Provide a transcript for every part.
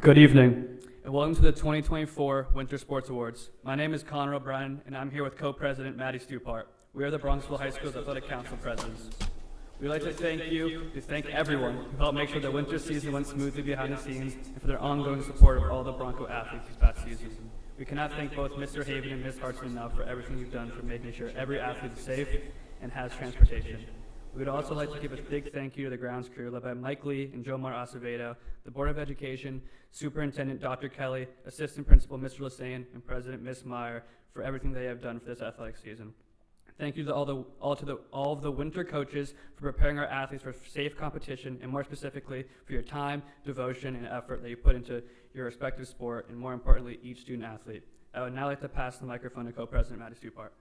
Good evening, and welcome to the 2024 Winter Sports Awards. My name is Connor O'Brien, and I'm here with co-president Maddie Stupart. We are the Bronxville High School's Athletic Council presidents. We'd like to thank everyone who helped make sure the winter season went smoothly behind the scenes and for their ongoing support of all the Bronco athletes this past season. We cannot thank both Mr. Haven and Ms. Hartson enough for everything you've done for making sure every athlete is safe and has transportation. We would also like to give a big thank you to the grounds crew led by Mike Lee and Jomar Acevedo, the Board of Education, Superintendent Dr. Kelly, Assistant Principal Mr. Lassane, and President Ms. Meyer for everything they have done for this athletic season. Thank you to all of the winter coaches for preparing our athletes for safe competition, and more specifically for your time, devotion, and effort that you put into your respective sport, and more importantly, each student athlete. I would now like to pass the microphone to co-president Maddie Stupart.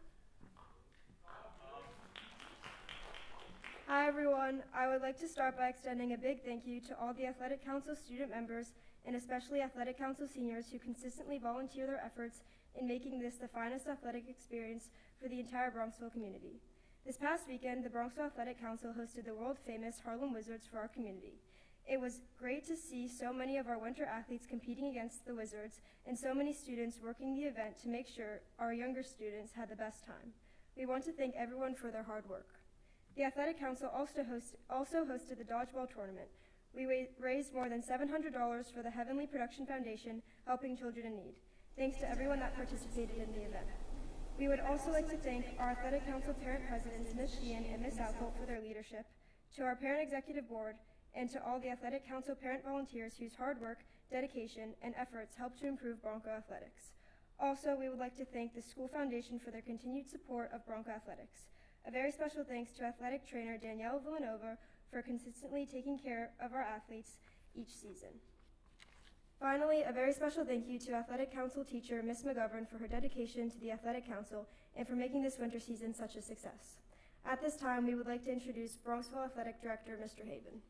Hi everyone, I would like to start by extending a big thank you to all the Athletic Council student members and especially Athletic Council seniors who consistently volunteer their efforts in making this the finest athletic experience for the entire Bronxville community. This past weekend, the Bronxville Athletic Council hosted the world-famous Harlem Wizards for our community. It was great to see so many of our winter athletes competing against the Wizards and so many students working the event to make sure our younger students had the best time. We want to thank everyone for their hard work. The Athletic Council also hosted the dodgeball tournament. We raised more than $700 for the Heavenly Production Foundation, helping children in need. Thanks to everyone that participated in the event. We would also like to thank our Athletic Council parent presidents, Ms. Sheehan and Ms. Outholt, for their leadership, to our parent executive board, and to all the Athletic Council parent volunteers whose hard work, dedication, and efforts helped to improve Bronco athletics. Also, we would like to thank the school foundation for their continued support of Bronco athletics. A very special thanks to athletic trainer Danielle Villanova for consistently taking care of our athletes each season. Finally, a very special thank you to Athletic Council teacher Ms. McGovern for her dedication to the Athletic Council and for making this winter season such a success. At this time, we would like to introduce Bronxville Athletic Director Mr. Haven.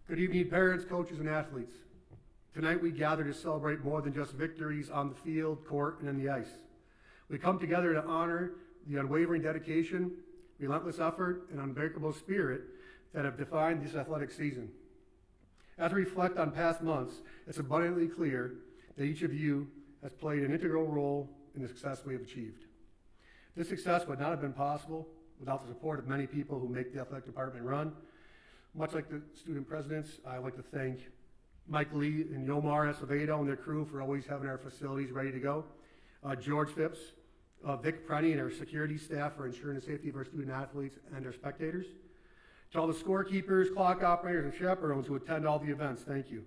Good evening, parents, coaches, and athletes. Tonight we gather to celebrate more than just victories on the field, court, and on the ice. We come together to honor the unwavering dedication, relentless effort, and unbreakable spirit that have defined this athletic season. As we reflect on past months, it's abundantly clear that each of you has played an integral role in the success we have achieved. This success would not have been possible without the support of many people who make the athletic department run. Much like the student presidents, I'd like to thank Mike Lee and Yomar Acevedo and their crew for always having our facilities ready to go. George Phipps, Vic Prenny and our security staff for ensuring the safety of our student athletes and our spectators. To all the scorekeepers, clock operators, and chaperones who attend all the events, thank you.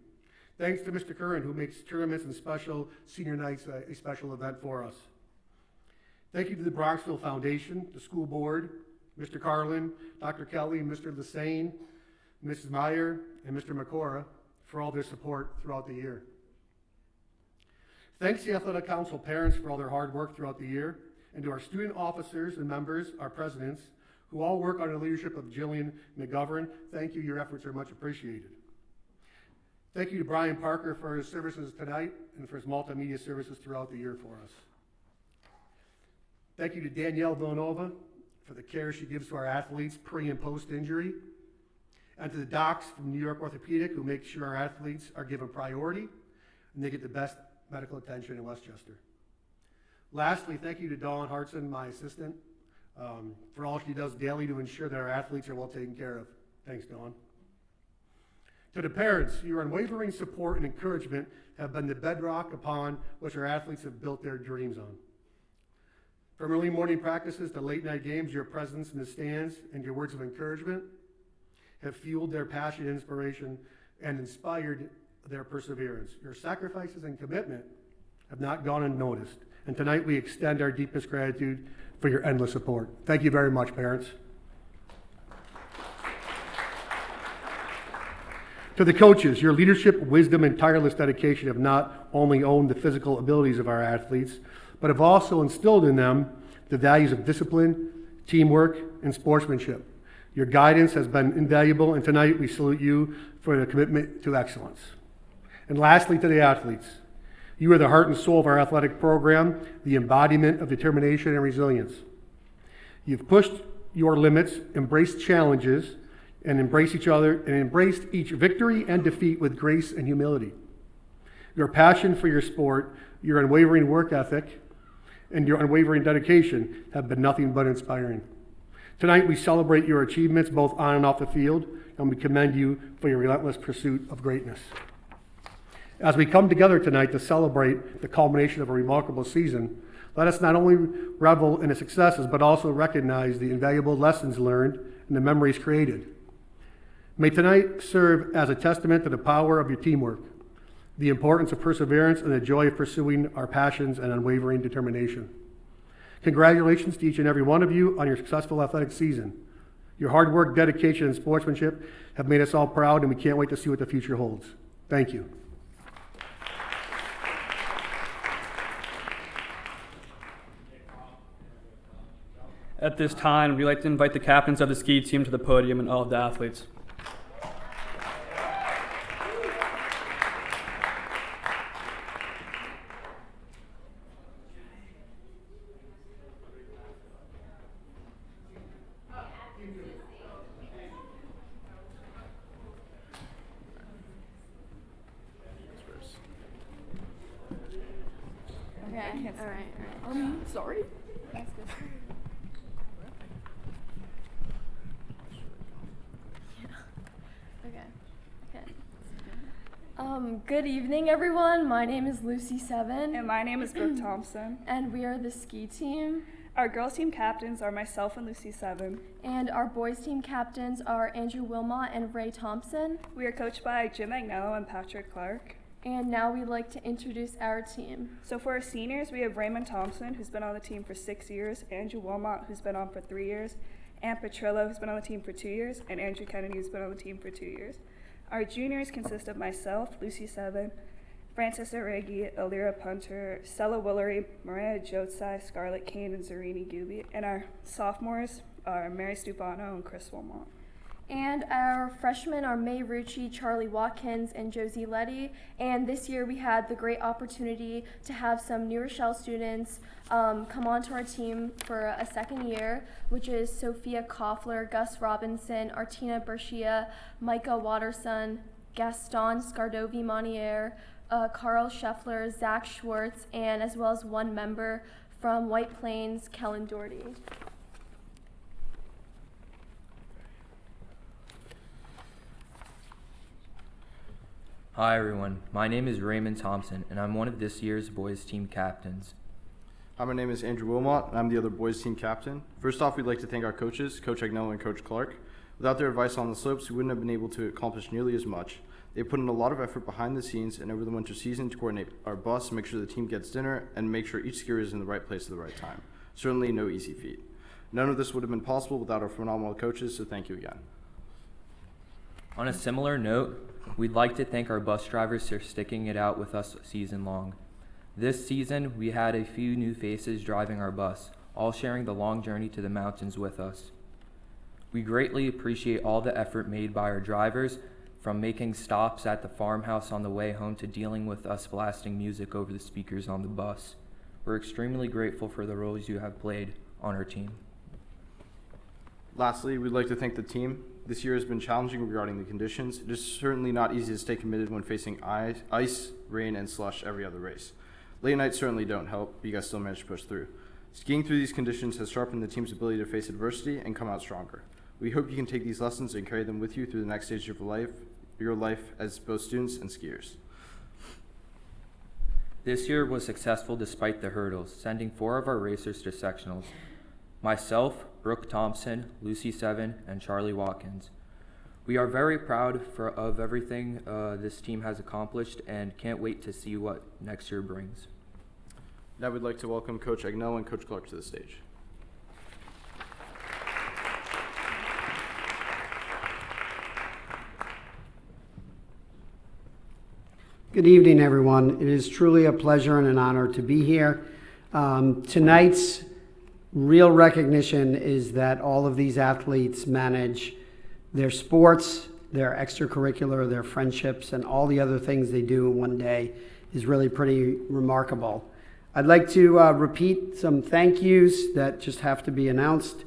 Thanks to Mr. Curran, who makes tournaments and special senior nights a special event for us. Thank you to the Bronxville Foundation, the school board, Mr. Carlin, Dr. Kelly, Mr. Lassane, Mrs. Meyer, and Mr. McCora for all their support throughout the year. Thanks to the Athletic Council parents for all their hard work throughout the year, and to our student officers and members, our presidents, who all work under the leadership of Jillian McGovern. Thank you, your efforts are much appreciated. Thank you to Brian Parker for his services tonight and for his multimedia services throughout the year for us. Thank you to Danielle Villanova for the care she gives to our athletes pre and post injury. And to the docs from New York Orthopedic who make sure our athletes are given priority and they get the best medical attention in Westchester. Lastly, thank you to Dawn Hartson, my assistant, for all she does daily to ensure that our athletes are well taken care of. Thanks, Dawn. To the parents, your unwavering support and encouragement have been the bedrock upon which our athletes have built their dreams on. From early morning practices to late night games, your presence in the stands and your words of encouragement have fueled their passion and inspiration and inspired their perseverance. Your sacrifices and commitment have not gone unnoticed. And tonight we extend our deepest gratitude for your endless support. Thank you very much, parents. To the coaches, your leadership, wisdom, and tireless dedication have not only owned the physical abilities of our athletes, but have also instilled in them the values of discipline, teamwork, and sportsmanship. Your guidance has been invaluable, and tonight we salute you for the commitment to excellence. And lastly, to the athletes, you are the heart and soul of our athletic program, the embodiment of determination and resilience. You've pushed your limits, embraced challenges, and embraced each other, and embraced each victory and defeat with grace and humility. Your passion for your sport, your unwavering work ethic, and your unwavering dedication have been nothing but inspiring. Tonight, we celebrate your achievements both on and off the field, and we commend you for your relentless pursuit of greatness. As we come together tonight to celebrate the culmination of a remarkable season, let us not only revel in the successes, but also recognize the invaluable lessons learned and the memories created. May tonight serve as a testament to the power of your teamwork, the importance of perseverance, and the joy of pursuing our passions and unwavering determination. Congratulations to each and every one of you on your successful athletic season. Your hard work, dedication, and sportsmanship have made us all proud, and we can't wait to see what the future holds. Thank you. At this time, we'd like to invite the captains of the ski team to the podium and all of the athletes. Okay. All right. Sorry. That's good. Yeah. Okay. Good evening, everyone. My name is Lucy Seven. And my name is Brooke Thompson. And we are the ski team. Our girls' team captains are myself and Lucy Seven. And our boys' team captains are Andrew Wilmot and Ray Thompson. We are coached by Jim Agnello and Patrick Clark. And now we'd like to introduce our team. So for our seniors, we have Raymond Thompson, who's been on the team for 6 years, Andrew Wilmot, who's been on for 3 years, Ann Petrillo, who's been on the team for 2 years, and Andrew Kennedy, who's been on the team for 2 years. Our juniors consist of myself, Lucy Seven, Frances Oregi, Alira Punter, Stella Willery, Mariah Jotsai, Scarlett Kane, and Zarini Gooby. And our sophomores are Mary Stupano and Chris Wilmot. And our freshmen are May Rucci, Charlie Watkins, and Josie Letty. And this year we had the great opportunity to have some New Rochelle students come onto our team for a second year, which is Sophia Koffler, Gus Robinson, Artina Bershia, Micah Watterson, Gaston Scardovi Monnier, Carl Scheffler, Zach Schwartz, and as well as one member from White Plains, Kellen Doherty. Hi everyone, my name is Raymond Thompson and I'm one of this year's boys team captains. Hi, my name is Andrew Wilmot and I'm the other boys team captain. First off, we'd like to thank our coaches, Coach Agnello and Coach Clark. Without their advice on the slopes, we wouldn't have been able to accomplish nearly as much. They put in a lot of effort behind the scenes and over the winter season to coordinate our bus, make sure the team gets dinner, and make sure each skier is in the right place at the right time. Certainly no easy feat. None of this would have been possible without our phenomenal coaches, so thank you again. On a similar note, we'd like to thank our bus drivers for sticking it out with us season long. This season, we had a few new faces driving our bus, all sharing the long journey to the mountains with us. We greatly appreciate all the effort made by our drivers, from making stops at the farmhouse on the way home to dealing with us blasting music over the speakers on the bus. We're extremely grateful for the roles you have played on our team. Lastly, we'd like to thank the team. This year has been challenging regarding the conditions. It is certainly not easy to stay committed when facing ice, rain, and slush every other race. Late nights certainly don't help, but you guys still managed to push through. Skiing through these conditions has sharpened the team's ability to face adversity and come out stronger. We hope you can take these lessons and carry them with you through the next stage of your life as both students and skiers. This year was successful despite the hurdles, sending 4 of our racers to sectionals. Myself, Brooke Thompson, Lucy Seven, and Charlie Watkins. We are very proud of everything this team has accomplished and can't wait to see what next year brings. Now we'd like to welcome Coach Agnello and Coach Clark to the stage. Good evening, everyone. It is truly a pleasure and an honor to be here. Tonight's real recognition is that all of these athletes manage their sports, their extracurricular, their friendships, and all the other things they do in one day is really pretty remarkable. I'd like to repeat some thank yous that just have to be announced.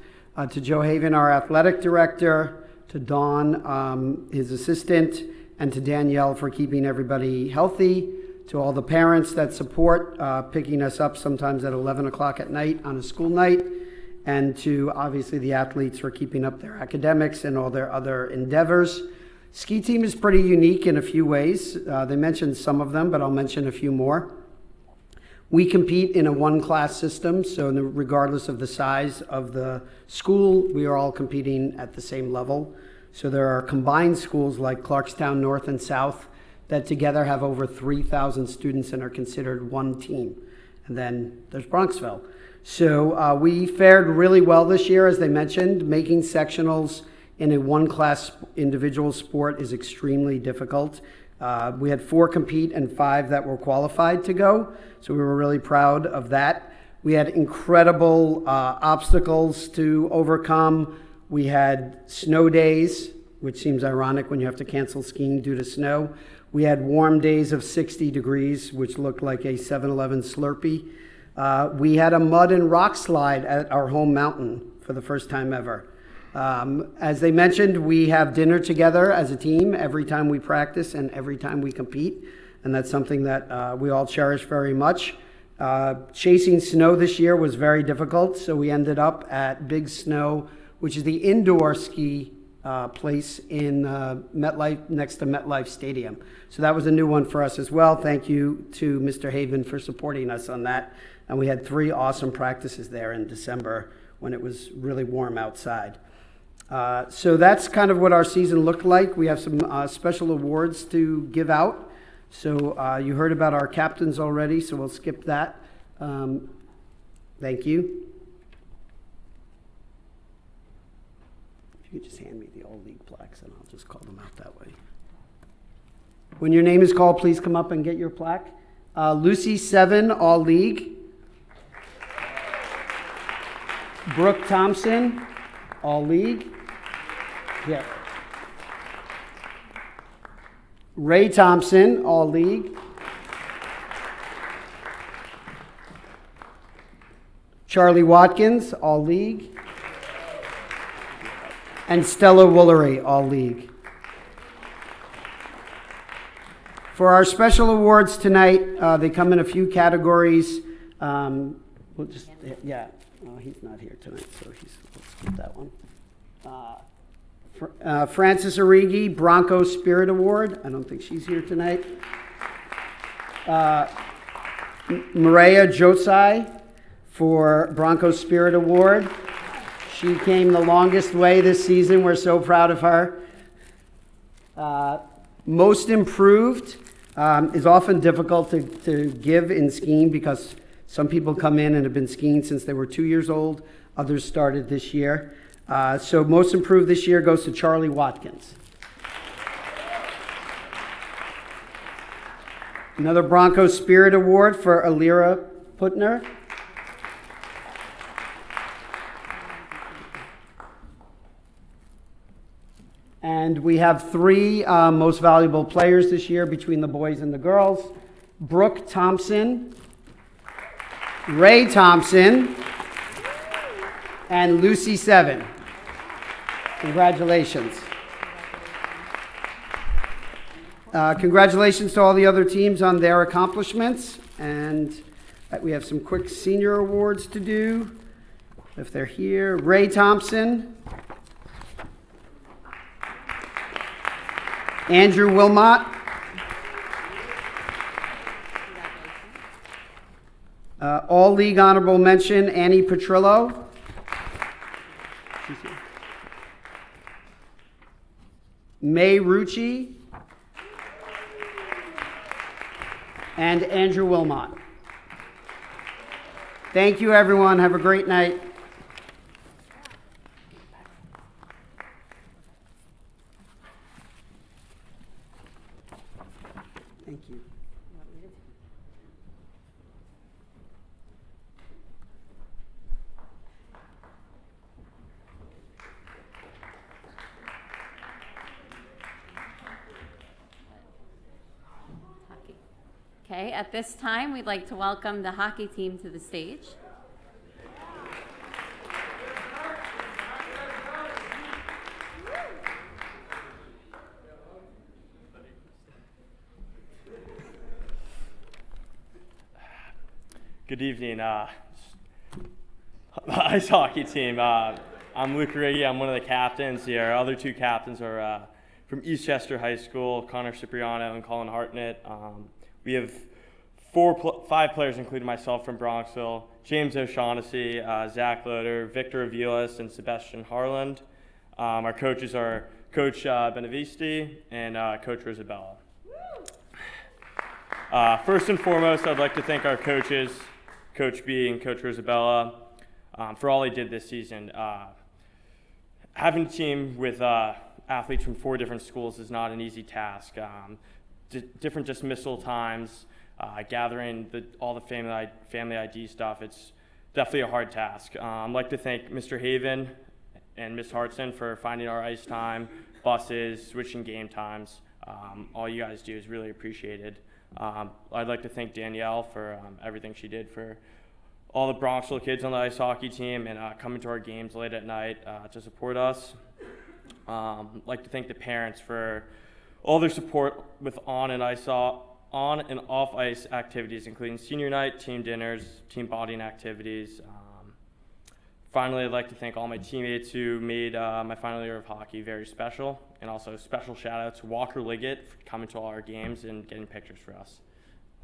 to Joe Haven, our athletic director, to Dawn, his assistant, and to Danielle for keeping everybody healthy, to all the parents that support picking us up sometimes at 11 o'clock at night on a school night, and to obviously the athletes for keeping up their academics and all their other endeavors. Ski team is pretty unique in a few ways. They mentioned some of them, but I'll mention a few more. We compete in a one-class system, so regardless of the size of the school, we are all competing at the same level. So there are combined schools like Clarkstown North and South that together have over 3,000 students and are considered one team. And then there's Bronxville. So we fared really well this year, as they mentioned. Making sectionals in a one-class individual sport is extremely difficult. We had 4 compete and 5 that were qualified to go, so we were really proud of that. We had incredible obstacles to overcome. We had snow days, which seems ironic when you have to cancel skiing due to snow. We had warm days of 60 degrees, which looked like a 7-Eleven Slurpee. We had a mud and rock slide at our home mountain for the first time ever. As they mentioned, we have dinner together as a team every time we practice and every time we compete, and that's something that we all cherish very much. Chasing snow this year was very difficult, so we ended up at Big Snow, which is the indoor ski place in MetLife, next to MetLife Stadium. So that was a new one for us as well. Thank you to Mr. Haven for supporting us on that. And we had 3 awesome practices there in December when it was really warm outside. So that's kind of what our season looked like. We have some special awards to give out. So you heard about our captains already, so we'll skip that. Thank you. If you could just hand me the all league plaques and I'll just call them out that way. When your name is called, please come up and get your plaque. Lucy 7, all league. Brooke Thompson, all league. Yeah. Ray Thompson, all league. Charlie Watkins, all league. And Stella Woolery, all league. For our special awards tonight, they come in a few categories. We'll just, yeah, he's not here tonight, so let's skip that one. Frances Origi, Bronco Spirit Award. I don't think she's here tonight. Maria Josai for Bronco Spirit Award. She came the longest way this season. We're so proud of her. Most Improved is often difficult to give in skiing because some people come in and have been skiing since they were 2 years old. Others started this year. So Most Improved this year goes to Charlie Watkins. Another Bronco Spirit Award for Alira Putner. And we have 3 most valuable players this year between the boys and the girls. Brooke Thompson, Ray Thompson, and Lucy 7. Congratulations. Congratulations to all the other teams on their accomplishments. And we have some quick senior awards to do, if they're here. Ray Thompson, Andrew Wilmot, all league honorable mention, Annie Petrillo, May Rucci, and Andrew Wilmot. Thank you, everyone. Have a great night. Thank you. Okay, at this time, we'd like to welcome the hockey team to the stage. Good evening, the ice hockey team. I'm Luke Riggi. I'm one of the captains here. Our other two captains are from Eastchester High School, Connor Cipriano and Colin Hartnett. We have five players, including myself, from Bronxville: James O'Shaughnessy, Zach Loader, Victor Avilas, and Sebastian Harland. Our coaches are Coach Benavisti and Coach Rosabella. First and foremost, I'd like to thank our coaches, Coach B and Coach Rosabella, for all they did this season. Having a team with athletes from 4 different schools is not an easy task. Different dismissal times, gathering all the family ID stuff, it's definitely a hard task. I'd like to thank Mr. Haven and Ms. Hartson for finding our ice time, buses, switching game times. All you guys do is really appreciated. I'd like to thank Danielle for everything she did for all the Bronxville kids on the ice hockey team and coming to our games late at night to support us. I'd like to thank the parents for all their support with on and off ice activities, including senior night, team dinners, team bonding activities. Finally, I'd like to thank all my teammates who made my final year of hockey very special, and also a special shout out to Walker Liggett for coming to all our games and getting pictures for us.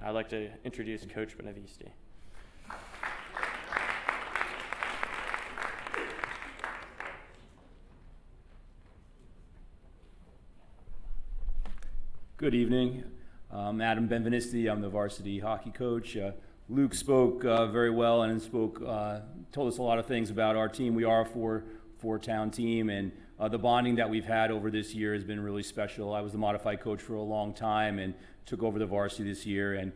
I'd like to introduce Coach Benavisti. Good evening. I'm Adam Benvenisti. I'm the varsity hockey coach. Luke spoke very well and told us a lot of things about our team. We are a four-town team, and the bonding that we've had over this year has been really special. I was the modified coach for a long time and took over the varsity this year, and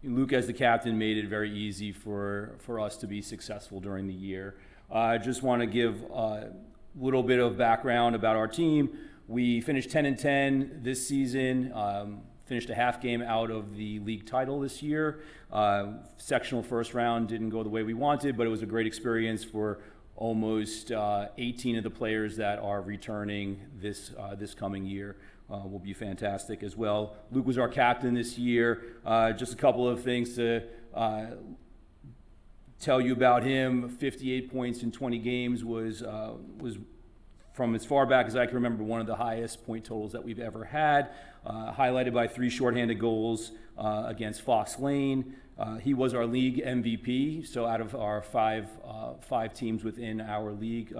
Luke, as the captain, made it very easy for us to be successful during the year. I just want to give a little bit of background about our team. We finished 10-10 this season, finished a half game out of the league title this year. Sectional first round didn't go the way we wanted, but it was a great experience for almost 18 of the players that are returning this coming year. Will be fantastic as well. Luke was our captain this year. Just a couple of things to tell you about him. 58 points in 20 games was from as far back as I can remember, one of the highest point totals that we've ever had, highlighted by 3 shorthanded goals against Fox Lane. He was our league MVP, so out of our five teams within our league,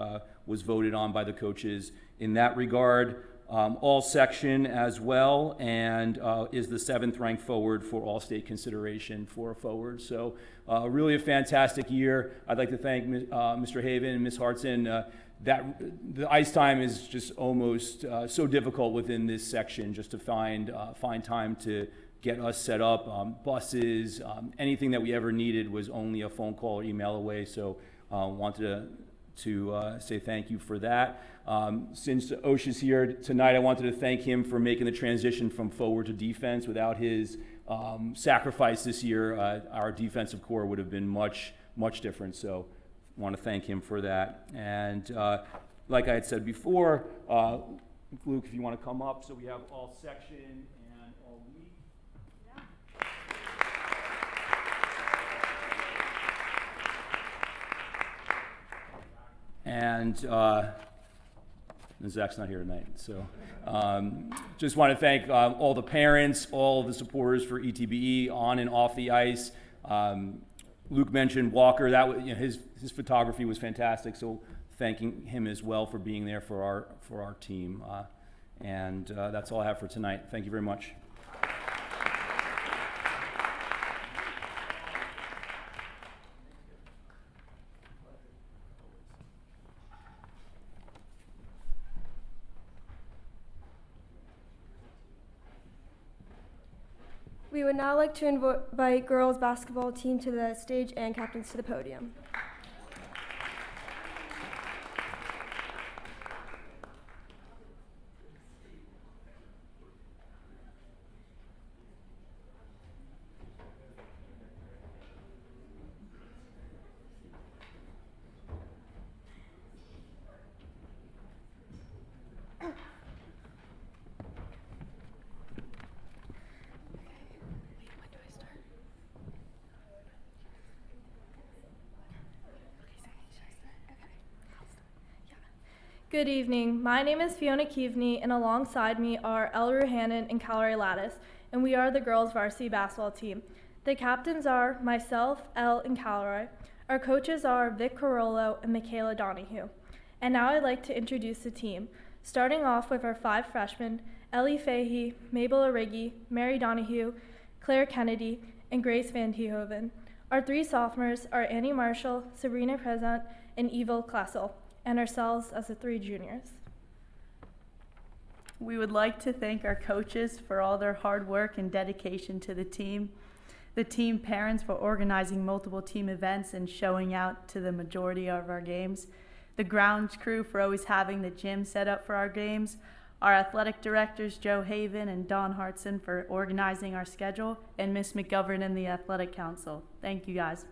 was voted on by the coaches in that regard. All section as well, and is the 7th ranked forward for all-state consideration for a forward. So really a fantastic year. I'd like to thank Mr. Haven and Ms. Hartson. The ice time is just almost so difficult within this section, just to find time to get us set up. Buses, anything that we ever needed was only a phone call or email away. So wanted to say thank you for that. Since Osha's here tonight, I wanted to thank him for making the transition from forward to defense. Without his sacrifice this year, our defensive core would have been much different. So want to thank him for that. And like I had said before, Luke, if you want to come up, so we have all section and all league. And Zach's not here tonight, so just want to thank all the parents, all the supporters for ETBE on and off the ice. Luke mentioned Walker. His photography was fantastic, so thanking him as well for being there for our team. And that's all I have for tonight. Thank you very much. We would now like to invite girls basketball team to the stage and captains to the podium. Good evening. My name is Fiona Keaveney, and alongside me are Elle Ruhanen and Calorie Lattice, and we are the girls' varsity basketball team. The captains are myself, Elle, and Calorie. Our coaches are Vic Carollo and Michaela Donahue. And now I'd like to introduce the team, starting off with our 5 freshmen, Ellie Fahey, Mabel Origi, Mary Donahue, Claire Kennedy, and Grace Van Tehoven. Our 3 sophomores are Annie Marshall, Sabrina Present, and Evil Klassel, and ourselves as the 3 juniors. We would like to thank our coaches for all their hard work and dedication to the team parents for organizing multiple team events and showing out to the majority of our games, the grounds crew for always having the gym set up for our games, our athletic directors Joe Haven and Don Hartson for organizing our schedule, and Miss McGovern and the athletic council. Thank you guys.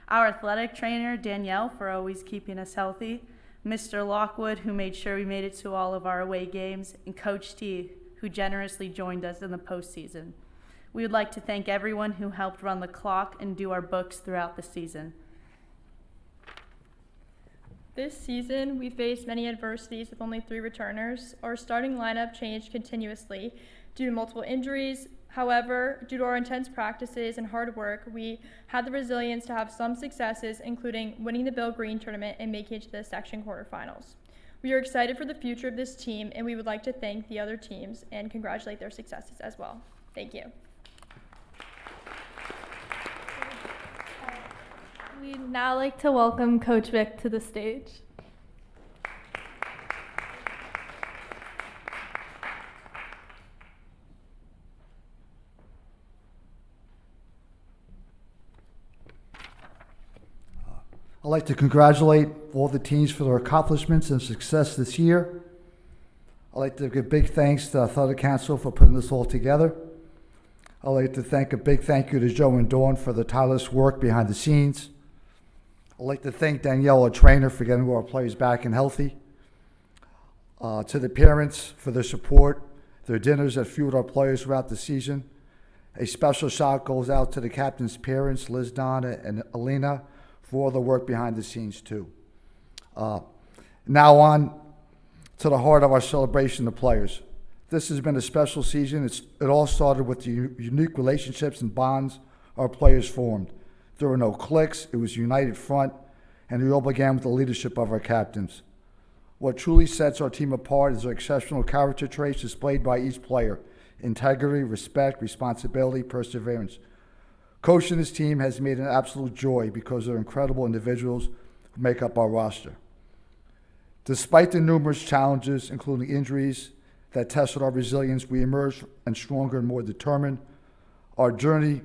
Our athletic trainer Danielle for always keeping us healthy, Mr. Lockwood, who made sure we made it to all of our away games, and Coach T, who generously joined us in the postseason. We would like to thank everyone who helped run the clock and do our books throughout the season. This season, we faced many adversities with only 3 returners. Our starting lineup changed continuously due to multiple injuries. However, due to our intense practices and hard work, we had the resilience to have some successes, including winning the Bill Green tournament and making it to the section quarterfinals. We are excited for the future of this team, and we would like to thank the other teams and congratulate their successes as well. Thank you. We'd now like to welcome Coach Vic to the stage. I'd like to congratulate all the teams for their accomplishments and success this year. I'd like to give big thanks to the Athletic Council for putting this all together. I'd like to thank a big thank you to Joe and Dawn for the tireless work behind the scenes. I'd like to thank Danielle, our trainer, for getting all our players back and healthy. To the parents for their support, their dinners that fueled our players throughout the season. A special shout goes out to the captain's parents, Liz, Donna, and Alina, for all the work behind the scenes too. Now on to the heart of our celebration, the players. This has been a special season. It all started with the unique relationships and bonds our players formed. There were no cliques, it was a united front, and it all began with the leadership of our captains. What truly sets our team apart is our exceptional character traits displayed by each player: integrity, respect, responsibility, perseverance. Coaching this team has made an absolute joy because they're incredible individuals who make up our roster. Despite the numerous challenges, including injuries, that tested our resilience, we emerged and stronger and more determined. Our journey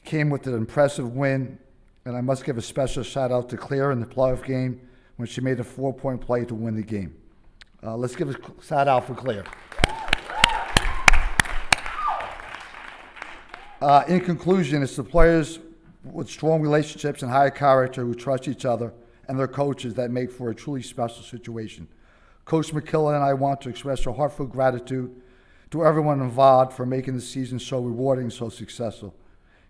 came with an impressive win, and I must give a special shout out to Claire in the playoff game when she made a 4-point play to win the game. Let's give a shout out for Claire. In conclusion, it's the players with strong relationships and high character who trust each other and their coaches that make for a truly special situation. Coach McKilla and I want to express our heartfelt gratitude to everyone involved for making the season so rewarding and so successful.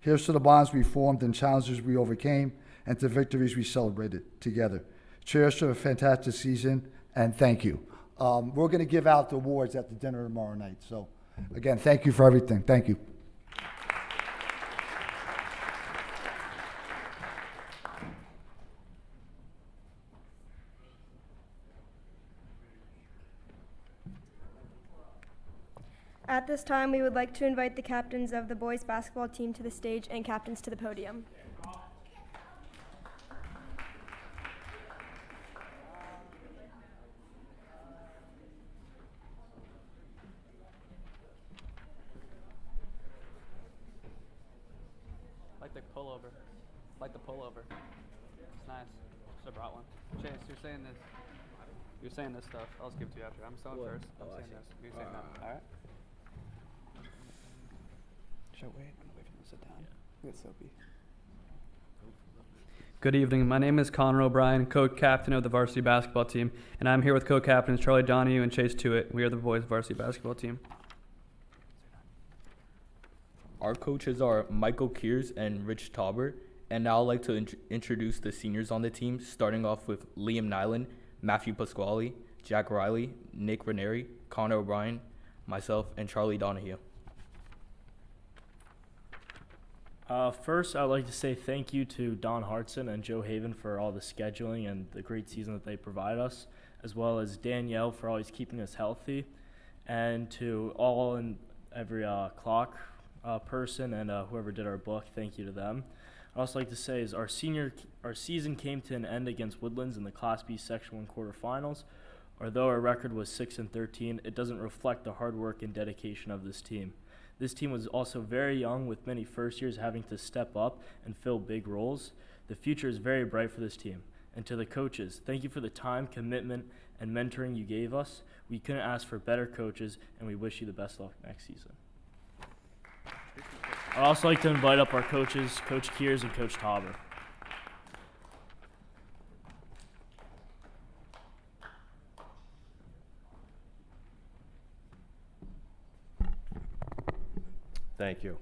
Here's to the bonds we formed and challenges we overcame and to victories we celebrated together. Cheers to a fantastic season, and thank you. We're going to give out the awards at the dinner tomorrow night. So, again, thank you for everything. Thank you. At this time, we would like to invite the captains of the boys basketball team to the stage and captains to the podium. Like the pullover. Like the pullover. It's nice. Should have brought one. Chase, you're saying this. You're saying this stuff. I'll just give it to you after. I'm saying first. I'm saying this. You're saying that. All right? Should I wait? I'm waiting to sit down. Get Soapy. Good evening. My name is Connor O'Brien, co-captain of the varsity basketball team, and I'm here with co-captains Charlie Donahue and Chase Tewitt. We are the boys varsity basketball team. Our coaches are Michael Kears and Rich Tauber, and now I'd like to introduce the seniors on the team, starting off with Liam Nyland, Matthew Pasquale, Jack Riley, Nick Ranieri, Connor O'Brien, myself, and Charlie Donahue. First, I'd like to say thank you to Don Hartson and Joe Haven for all the scheduling and the great season that they provide us, as well as Danielle for always keeping us healthy, and to all and every clock person and whoever did our book, thank you to them. I'd also like to say is our season came to an end against Woodlands in the Class B Section 1 quarterfinals. Although our record was 6-13, it doesn't reflect the hard work and dedication of this team. This team was also very young, with many first years having to step up and fill big roles. The future is very bright for this team. And to the coaches, thank you for the time, commitment, and mentoring you gave us. We couldn't ask for better coaches, and we wish you the best luck next season. I'd also like to invite up our coaches, Coach Kears and Coach Tauber. Thank you.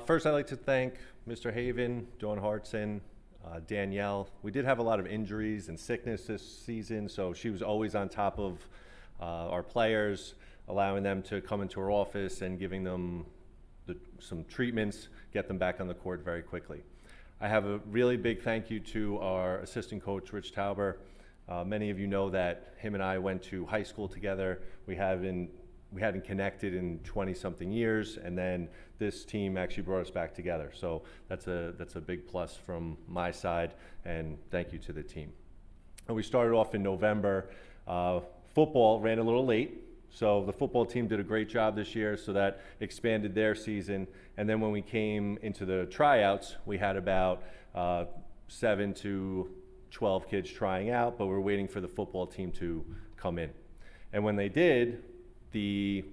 First, I'd like to thank Mr. Haven, Dawn Hartson, Danielle. We did have a lot of injuries and sickness this season, so she was always on top of our players, allowing them to come into her office and giving them some treatments, get them back on the court very quickly. I have a really big thank you to our assistant coach, Rich Tauber. Many of you know that him and I went to high school together. We hadn't connected in 20-something years, and then this team actually brought us back together. So that's a big plus from my side, and thank you to the team. And we started off in November. Football ran a little late, so the football team did a great job this year, so that expanded their season. And then when we came into the tryouts, we had about 7 to 12 kids trying out, but we're waiting for the football team to come in. And when they did, the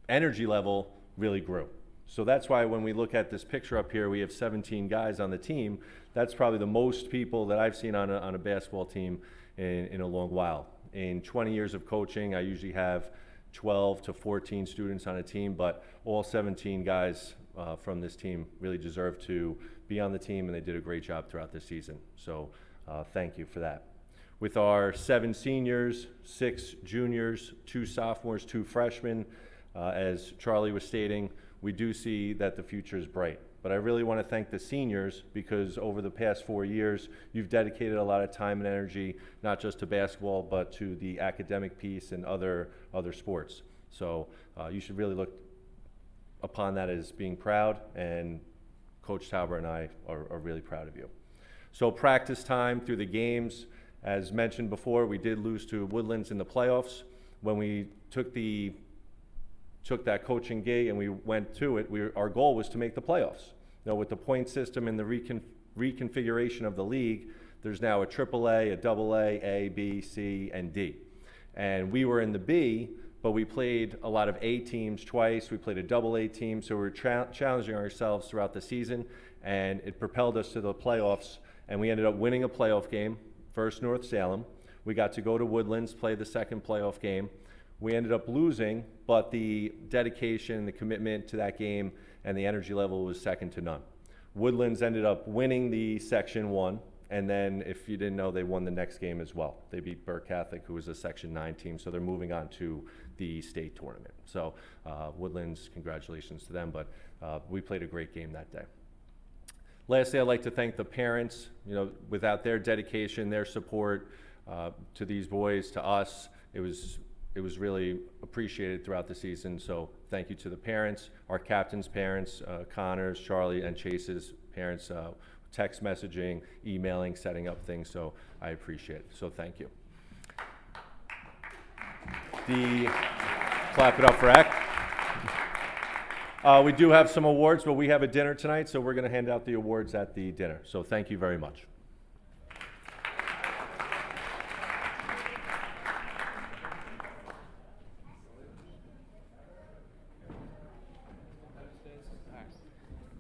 energy level really grew. So that's why when we look at this picture up here, we have 17 guys on the team. That's probably the most people that I've seen on a basketball team in a long while. In 20 years of coaching, I usually have 12 to 14 students on a team, but all 17 guys from this team really deserve to be on the team, and they did a great job throughout the season. So thank you for that. With our 7 seniors, 6 juniors, 2 sophomores, 2 freshmen, as Charlie was stating, we do see that the future is bright. But I really want to thank the seniors, because over the past 4 years, you've dedicated a lot of time and energy, not just to basketball, but to the academic piece and other sports. So you should really look upon that as being proud, and Coach Tauber and I are really proud of you. So practice time through the games. As mentioned before, we did lose to Woodlands in the playoffs. When we took that coaching gig and we went to it, our goal was to make the playoffs. Now, with the point system and the reconfiguration of the league, there's now a AAA, a AA, A, B, C, and D. And we were in the B, but we played a lot of A teams twice. We played a AA team, so we were challenging ourselves throughout the season, and it propelled us to the playoffs, and we ended up winning a playoff game. First North Salem. We got to go to Woodlands, play the second playoff game. We ended up losing, but the dedication, the commitment to that game, and the energy level was second to none. Woodlands ended up winning the Section 1, and then, if you didn't know, they won the next game as well. They beat Burke Catholic, who was a Section 9 team, so they're moving on to the state tournament. So Woodlands, congratulations to them, but we played a great game that day. Lastly, I'd like to thank the parents. Without their dedication, their support to these boys, to us, it was really appreciated throughout the season. So thank you to the parents, our captain's parents, Connor's, Charlie, and Chase's parents, text messaging, emailing, setting up things. So I appreciate it. So thank you. Clap it up for Eck. We do have some awards, but we have a dinner tonight, so we're going to hand out the awards at the dinner. So thank you very much.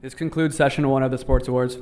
This concludes session 1 of the Sports Awards.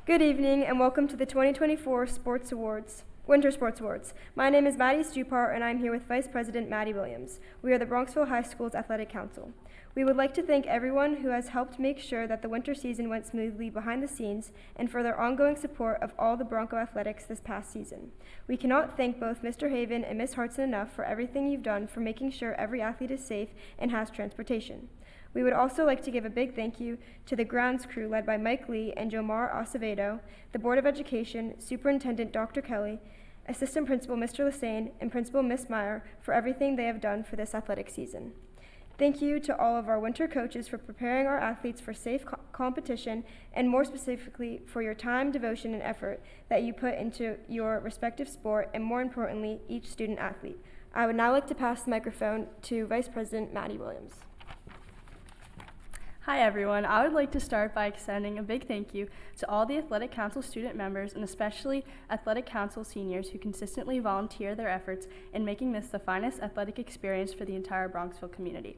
Good evening and welcome to the 2024 Sports Awards, Winter Sports Awards. My name is Maddie Stupart and I'm here with Vice President Maddie Williams. We are the Bronxville High School's Athletic Council. We would like to thank everyone who has helped make sure that the winter season went smoothly behind the scenes and for their ongoing support of all the Bronco athletics this past season. We cannot thank both Mr. Haven and Ms. Hartson enough for everything you've done for making sure every athlete is safe and has transportation. We would also like to give a big thank you to the grounds crew led by Mike Lee and Jomar Acevedo, the Board of Education, Superintendent Dr. Kelly, Assistant Principal Mr. Lassane, and Principal Miss Meyer for everything they have done for this athletic season. Thank you to all of our winter coaches for preparing our athletes for safe competition and more specifically for your time, devotion, and effort that you put into your respective sport and more importantly, each student athlete. I would now like to pass the microphone to Vice President Maddie Williams. Hi everyone, I would like to start by extending a big thank you to all the Athletic Council student members and especially Athletic Council seniors who consistently volunteer their efforts in making this the finest athletic experience for the entire Bronxville community.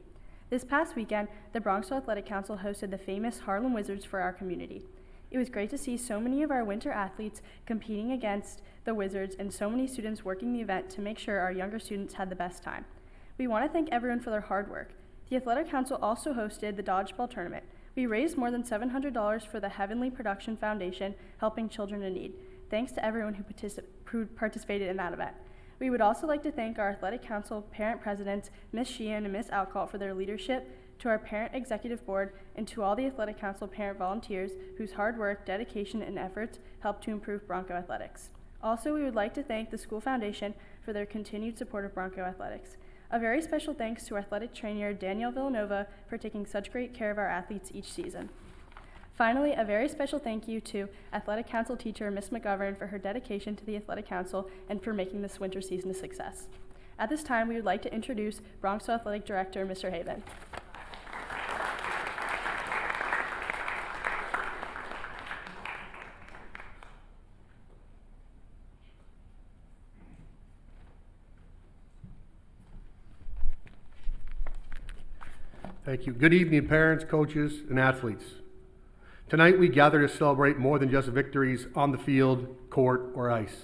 This past weekend, the Bronxville Athletic Council hosted the famous Harlem Wizards for our community. It was great to see so many of our winter athletes competing against the Wizards and so many students working the event to make sure our younger students had the best time. We want to thank everyone for their hard work. The Athletic Council also hosted the dodgeball tournament. We raised more than $700 for the Heavenly Production Foundation, helping children in need. Thanks to everyone who participated in that event. We would also like to thank our Athletic Council parent presidents, Ms. Sheehan and Ms. Alcott, for their leadership, to our parent executive board, and to all the Athletic Council parent volunteers whose hard work, dedication, and efforts helped to improve Bronco athletics. Also, we would like to thank the School Foundation for their continued support of Bronco athletics. A very special thanks to our athletic trainer, Danielle Villanova, for taking such great care of our athletes each season. Finally, a very special thank you to Athletic Council teacher Ms. McGovern for her dedication to the Athletic Council and for making this winter season a success. At this time, we would like to introduce Bronxville Athletic Director Mr. Haven. Thank you. Good evening, parents, coaches, and athletes. Tonight we gather to celebrate more than just victories on the field, court, or ice.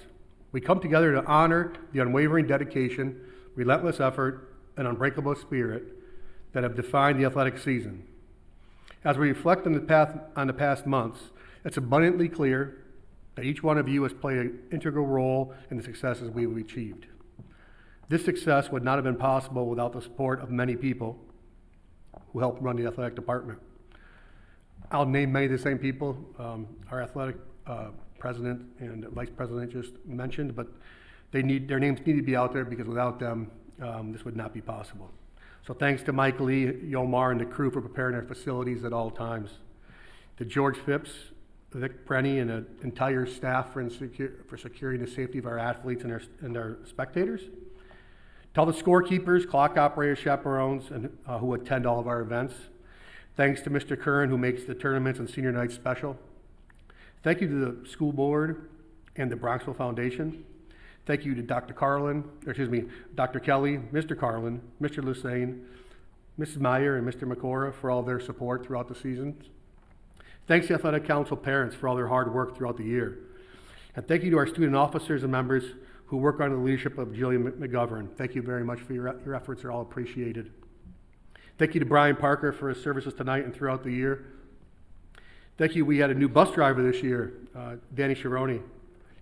We come together to honor the unwavering dedication, relentless effort, and unbreakable spirit that have defined the athletic season. As we reflect on the past months, it's abundantly clear that each one of you has played an integral role in the successes we've achieved. This success would not have been possible without the support of many people who helped run the athletic department. I'll name many of the same people our athletic president and vice president just mentioned, but their names need to be out there because without them, this would not be possible. So thanks to Mike Lee, Yomar, and the crew for preparing our facilities at all times. To George Phipps, Vic Prenny, and the entire staff for securing the safety of our athletes and our spectators. To all the scorekeepers, clock operators, chaperones, and who attend all of our events. Thanks to Mr. Curran, who makes the tournaments and senior nights special. Thank you to the school board and the Bronxville Foundation. Thank you to Dr. Kelly, Mr. Carlin, Mr. Lassane, Mrs. Meyer, and Mr. McCora for all their support throughout the seasons. Thanks to Athletic Council parents for all their hard work throughout the year. And thank you to our student officers and members who work under the leadership of Jillian McGovern. Thank you very much for your efforts are all appreciated. Thank you to Brian Parker for his services tonight and throughout the year. Thank you, we had a new bus driver this year, Danny Sharoni.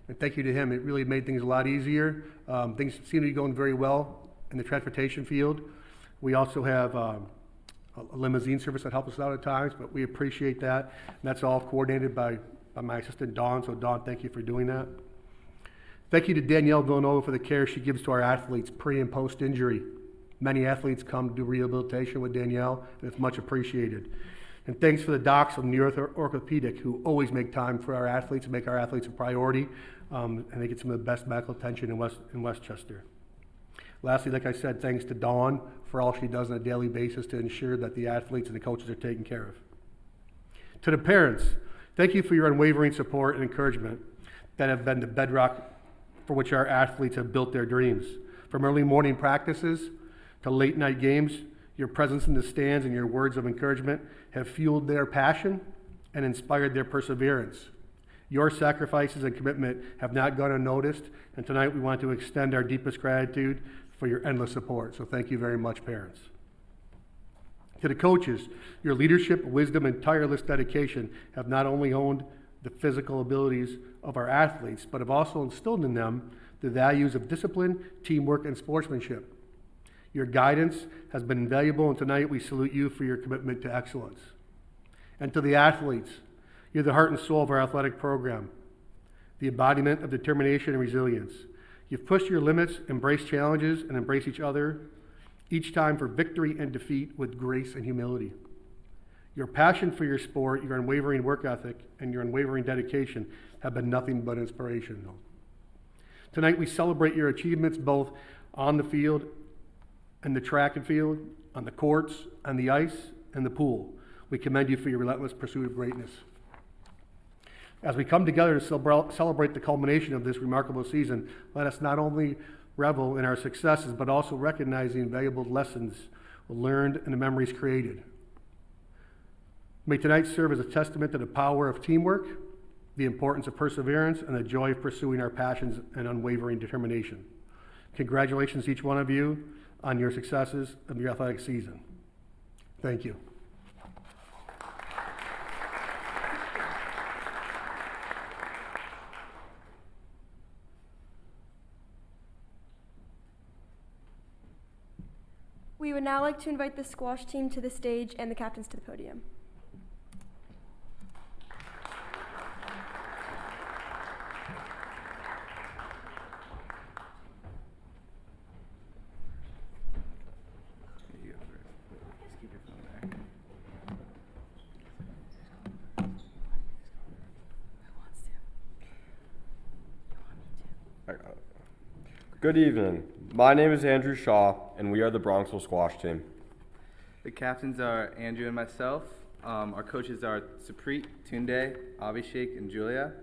And thank you to him, it really made things a lot easier. Things seem to be going very well in the transportation field. We also have a limousine service that helps us out at times, but we appreciate that. And that's all coordinated by my assistant Dawn, so Dawn, thank you for doing that. Thank you to Danielle Villanova for the care she gives to our athletes pre and post injury. Many athletes come to do rehabilitation with Danielle, and it's much appreciated. And thanks for the docs from New York Orthopedic who always make time for our athletes and make our athletes a priority, and they get some of the best medical attention in Westchester. Lastly, like I said, thanks to Dawn for all she does on a daily basis to ensure that the athletes and the coaches are taken care of. To the parents, thank you for your unwavering support and encouragement that have been the bedrock for which our athletes have built their dreams. From early morning practices to late night games, your presence in the stands and your words of encouragement have fueled their passion and inspired their perseverance. Your sacrifices and commitment have not gone unnoticed, and tonight we want to extend our deepest gratitude for your endless support. So thank you very much, parents. To the coaches, your leadership, wisdom, and tireless dedication have not only honed the physical abilities of our athletes, but have also instilled in them the values of discipline, teamwork, and sportsmanship. Your guidance has been invaluable, and tonight we salute you for your commitment to excellence. And to the athletes, you're the heart and soul of our athletic program, the embodiment of determination and resilience. You've pushed your limits, embraced challenges, and embraced each other, each time for victory and defeat with grace and humility. Your passion for your sport, your unwavering work ethic, and your unwavering dedication have been nothing but inspirational. Tonight we celebrate your achievements both on the field and the track and field, on the courts, on the ice, and the pool. We commend you for your relentless pursuit of greatness. As we come together to celebrate the culmination of this remarkable season, let us not only revel in our successes, but also recognize the invaluable lessons learned and the memories created. May tonight serve as a testament to the power of teamwork, the importance of perseverance, and the joy of pursuing our passions and unwavering determination. Congratulations to each one of you on your successes of your athletic season. Thank you. We would now like to invite the squash team to the stage and the captains to the podium. Good evening. My name is Andrew Shaw, and we are the Bronxville squash team. The captains are Andrew and myself. Our coaches are Supreet, Tunde, Abhishek, and Julia.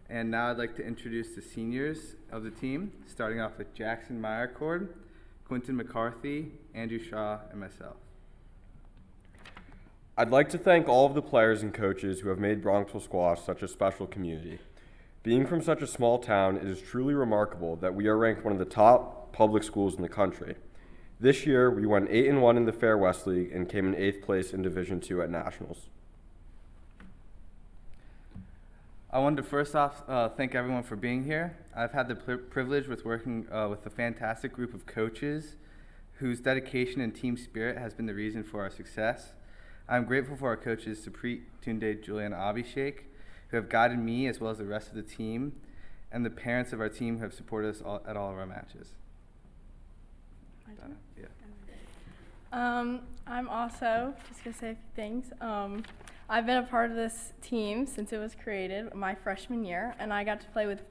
And now I'd like to introduce the seniors of the team, starting off with Jackson Meyercord, Quinton McCarthy, Andrew Shaw, and myself. I'd like to thank all of the players and coaches who have made Bronxville squash such a special community. Being from such a small town, it is truly remarkable that we are ranked one of the top public schools in the country. This year, we won 8-1 in the Fair West League and came in 8th place in Division II at Nationals. I wanted to first off thank everyone for being here. I've had the privilege with working with a fantastic group of coaches whose dedication and team spirit has been the reason for our success. I'm grateful for our coaches Supreet, Tunde, Julia, and Abhishek, who have guided me as well as the rest of the team, and the parents of our team who have supported us at all of our matches. I'm also just going to say a few things. I've been a part of this team since it was created my freshman year, and I got to play with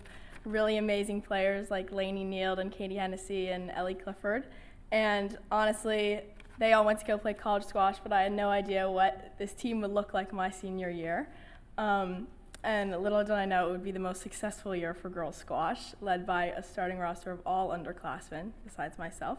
really amazing players like Lainey Neild and Katie Hennessy and Ellie Clifford. And honestly, they all went to go play college squash, but I had no idea what this team would look like my senior year. And little did I know it would be the most successful year for girls squash, led by a starting roster of all underclassmen besides myself.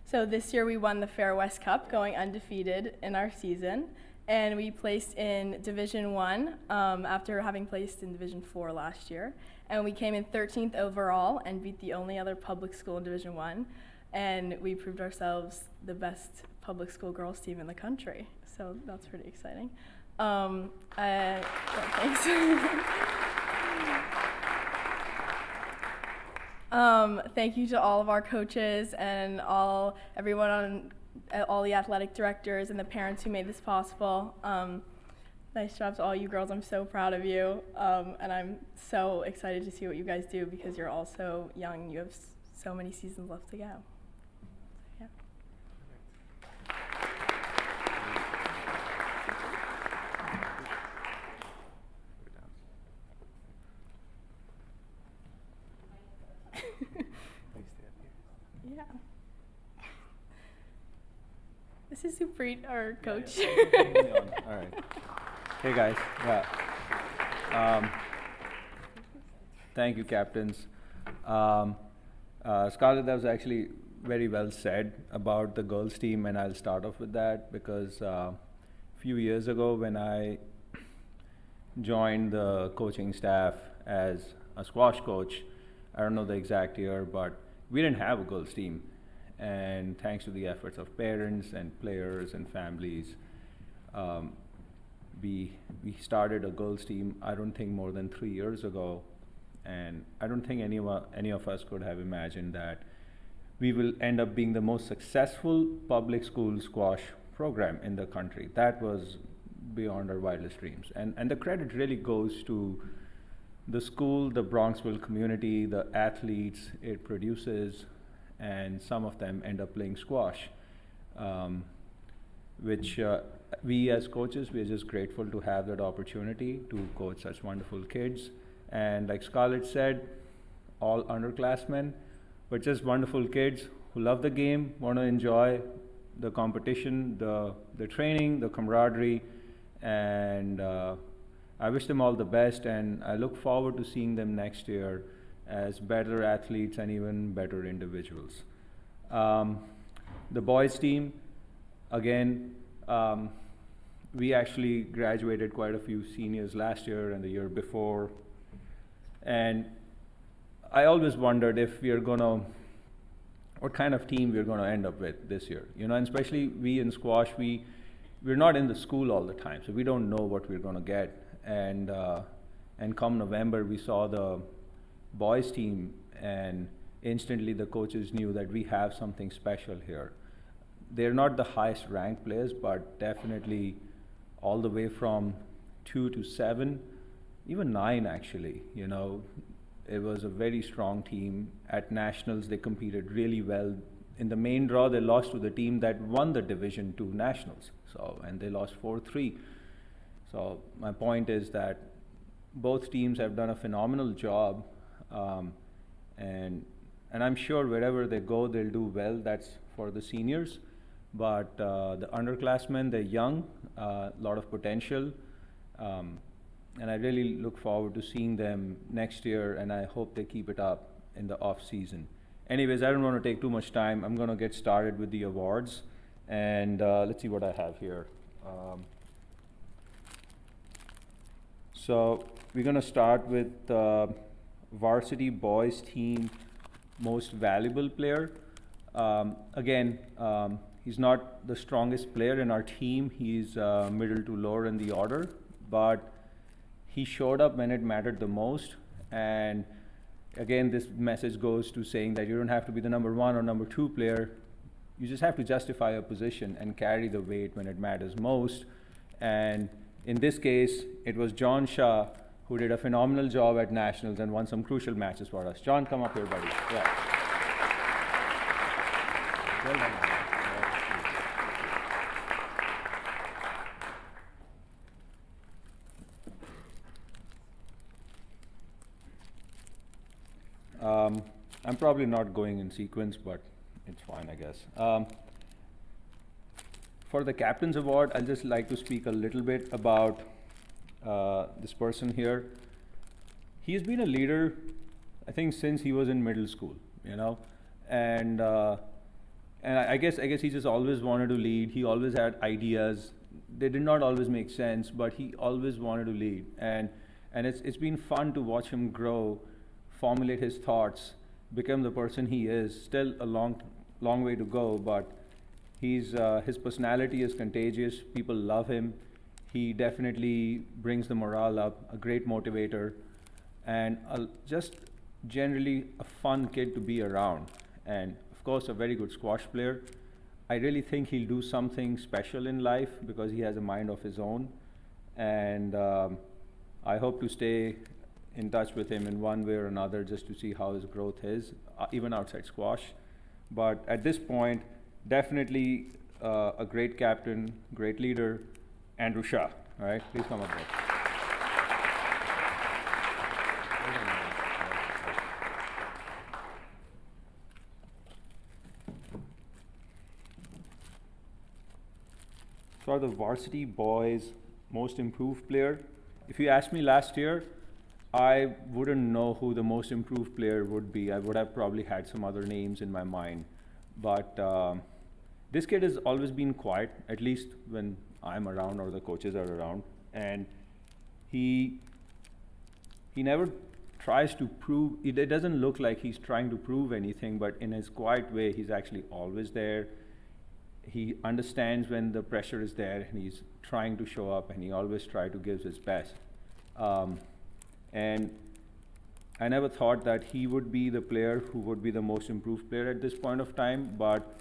So this year we won the Fair West Cup, going undefeated in our season, and we placed in Division I after having placed in Division IV last year. And we came in 13th overall and beat the only other public school in Division I, and we proved ourselves the best public school girls team in the country. So that's pretty exciting. Yeah, thanks. Thank you to all of our coaches and everyone on all the athletic directors and the parents who made this possible. Nice job to all you girls. I'm so proud of you, and I'm so excited to see what you guys do because you're all so young. You have so many seasons left to go. Yeah. Yeah. This is Supreet, our coach. All right. Hey guys. Yeah. Thank you, captains. Scarlett, that was actually very well said about the girls team, and I'll start off with that because a few years ago when I joined the coaching staff as a squash coach. I don't know the exact year, but we didn't have a girls team. And thanks to the efforts of parents and players and families, we started a girls team, I don't think more than 3 years ago. And I don't think any of us could have imagined that we will end up being the most successful public school squash program in the country. That was beyond our wildest dreams. And the credit really goes to the school, the Bronxville community, the athletes it produces, and some of them end up playing squash, which we as coaches, we are just grateful to have that opportunity to coach such wonderful kids. And like Scarlett said, all underclassmen, but just wonderful kids who love the game, want to enjoy the competition, the training, the camaraderie, and I wish them all the best, and I look forward to seeing them next year as better athletes and even better individuals. The boys team, again, we actually graduated quite a few seniors last year and the year before, and I always wondered if we are gonna, what kind of team we're gonna end up with this year, you know, and especially we in squash, we're not in the school all the time, so we don't know what we're gonna get. And come November, we saw the boys team, and instantly the coaches knew that we have something special here. They're not the highest ranked players, but definitely all the way from 2 to 7, even 9 actually, you know. It was a very strong team. At nationals, they competed really well. In the main draw, they lost to the team that won the Division II nationals. And they lost 4-3. So my point is that both teams have done a phenomenal job, and I'm sure wherever they go, they'll do well. That's for the seniors. But the underclassmen, they're young, a lot of potential. And I really look forward to seeing them next year, and I hope they keep it up in the off season. Anyways, I don't want to take too much time. I'm going to get started with the awards, and let's see what I have here. So we're going to start with varsity boys team most valuable player. Again, he's not the strongest player in our team. He's middle to lower in the order, but he showed up when it mattered the most. And again, this message goes to saying that you don't have to be the number 1 or number 2 player. You just have to justify a position and carry the weight when it matters most. And in this case, it was John Shah who did a phenomenal job at nationals and won some crucial matches for us. John, come up here, buddy. Yeah. Well done. I'm probably not going in sequence, but it's fine, I guess. For the Captain's Award, I'd just like to speak a little bit about this person here. He's been a leader, I think, since he was in middle school, you know, and I guess he just always wanted to lead. He always had ideas. They did not always make sense, but he always wanted to lead, and it's been fun to watch him grow, formulate his thoughts, become the person he is. Still a long way to go, but his personality is contagious. People love him. He definitely brings the morale up, a great motivator, and just generally a fun kid to be around. And of course, a very good squash player. I really think he'll do something special in life because he has a mind of his own. And I hope to stay in touch with him in one way or another just to see how his growth is, even outside squash. But at this point, definitely a great captain, great leader, Andrew Shah. All right, please come up here. For the varsity boys most improved player, if you asked me last year, I wouldn't know who the most improved player would be. I would have probably had some other names in my mind. But this kid has always been quiet, at least when I'm around or the coaches are around. And he never tries to prove, it doesn't look like he's trying to prove anything, but in his quiet way, he's actually always there. He understands when the pressure is there, and he's trying to show up, and he always tries to give his best. And I never thought that he would be the player who would be the most improved player at this point of time, but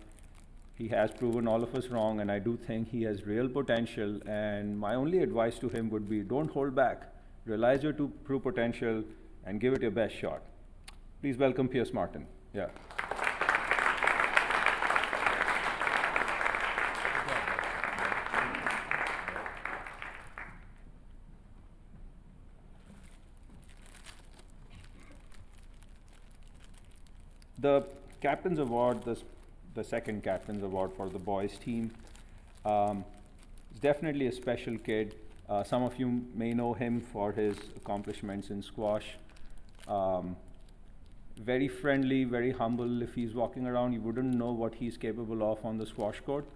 he has proven all of us wrong, and I do think he has real potential. And my only advice to him would be, don't hold back. Realize your true potential and give it your best shot. Please welcome Pierce Martin. Yeah. The Captain's Award, the second Captain's Award for the boys team, is definitely a special kid. Some of you may know him for his accomplishments in squash. Very friendly, very humble. If he's walking around, you wouldn't know what he's capable of on the squash court.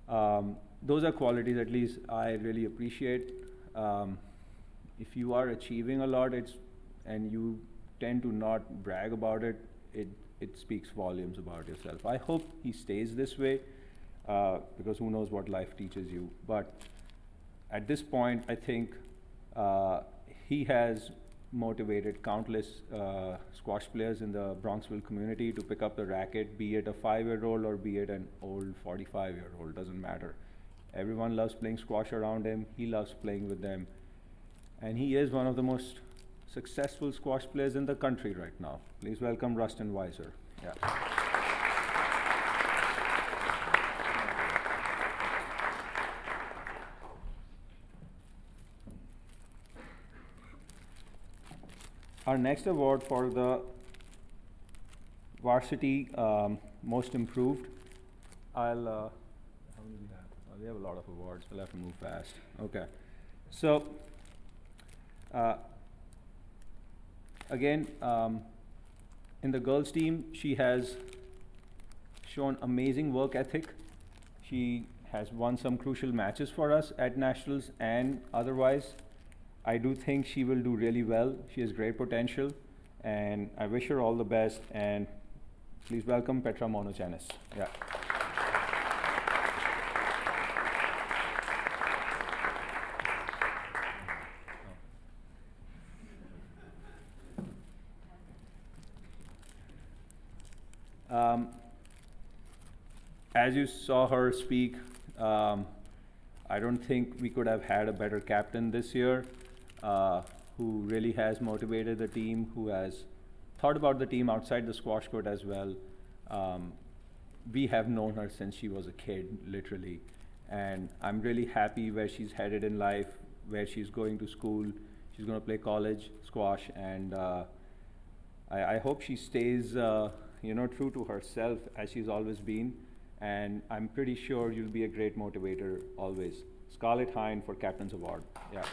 Those are qualities at least I really appreciate. If you are achieving a lot, and you tend to not brag about it, it speaks volumes about yourself. I hope he stays this way, because who knows what life teaches you. But at this point, I think he has motivated countless squash players in the Bronxville community to pick up the racket, be it a 5-year-old or be it an old 45-year-old, doesn't matter. Everyone loves playing squash around him. He loves playing with them. And he is one of the most successful squash players in the country right now. Please welcome Rustin Weiser. Yeah. Our next award for the varsity most improved, how many do we have? Oh, we have a lot of awards. We'll have to move fast. Okay. So, again, in the girls team, she has shown amazing work ethic. She has won some crucial matches for us at nationals and otherwise. I do think she will do really well. She has great potential, and I wish her all the best. And please welcome Petra Monogenis. Yeah. As you saw her speak, I don't think we could have had a better captain this year, who really has motivated the team, who has thought about the team outside the squash court as well. We have known her since she was a kid, literally, and I'm really happy where she's headed in life, where she's going to school. She's going to play college squash, and I hope she stays true to herself as she's always been, and I'm pretty sure you'll be a great motivator always. Scarlett Hine for Captain's Award. Yeah.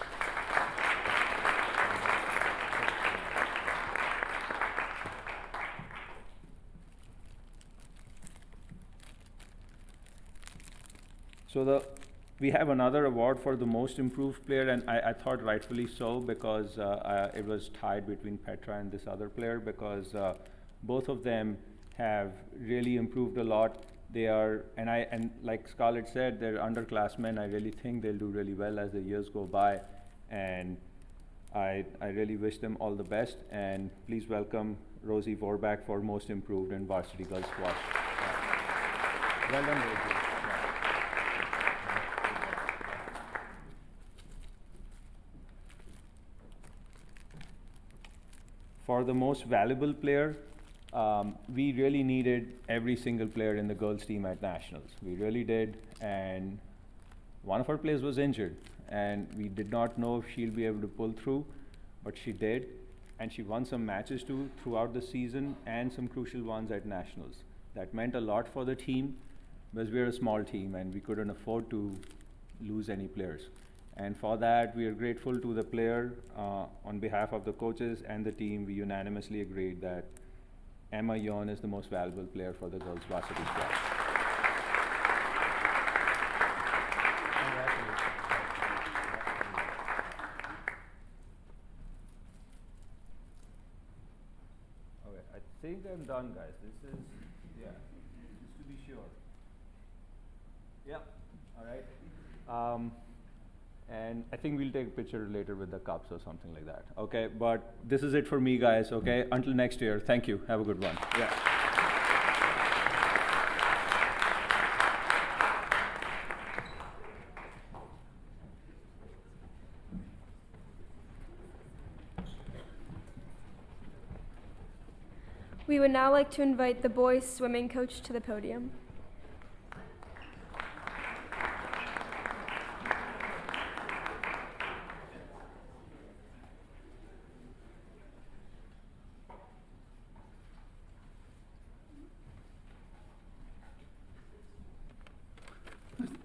So we have another award for the most improved player, and I thought rightfully so, because it was tied between Petra and this other player, because both of them have really improved a lot. They are, and like Scarlett said, they're underclassmen. I really think they'll do really well as the years go by, and I really wish them all the best. And please welcome Rosie Vorbach for most improved in varsity girls squash. Yeah. Well done, Rosie. For the most valuable player, we really needed every single player in the girls team at nationals. We really did, and one of our players was injured, and we did not know if she'll be able to pull through, but she did, and she won some matches too throughout the season and some crucial ones at nationals. That meant a lot for the team, because we're a small team and we couldn't afford to lose any players. And for that, we are grateful to the player. On behalf of the coaches and the team, we unanimously agreed that Emma Yon is the most valuable player for the girls varsity squad. Saying I'm done, guys. This is, yeah, just to be sure. Yep. All right. And I think we'll take a picture later with the cups or something like that. Okay. But this is it for me, guys. Okay. Until next year. Thank you. Have a good one. Yeah. We would now like to invite the boys swimming coach to the podium.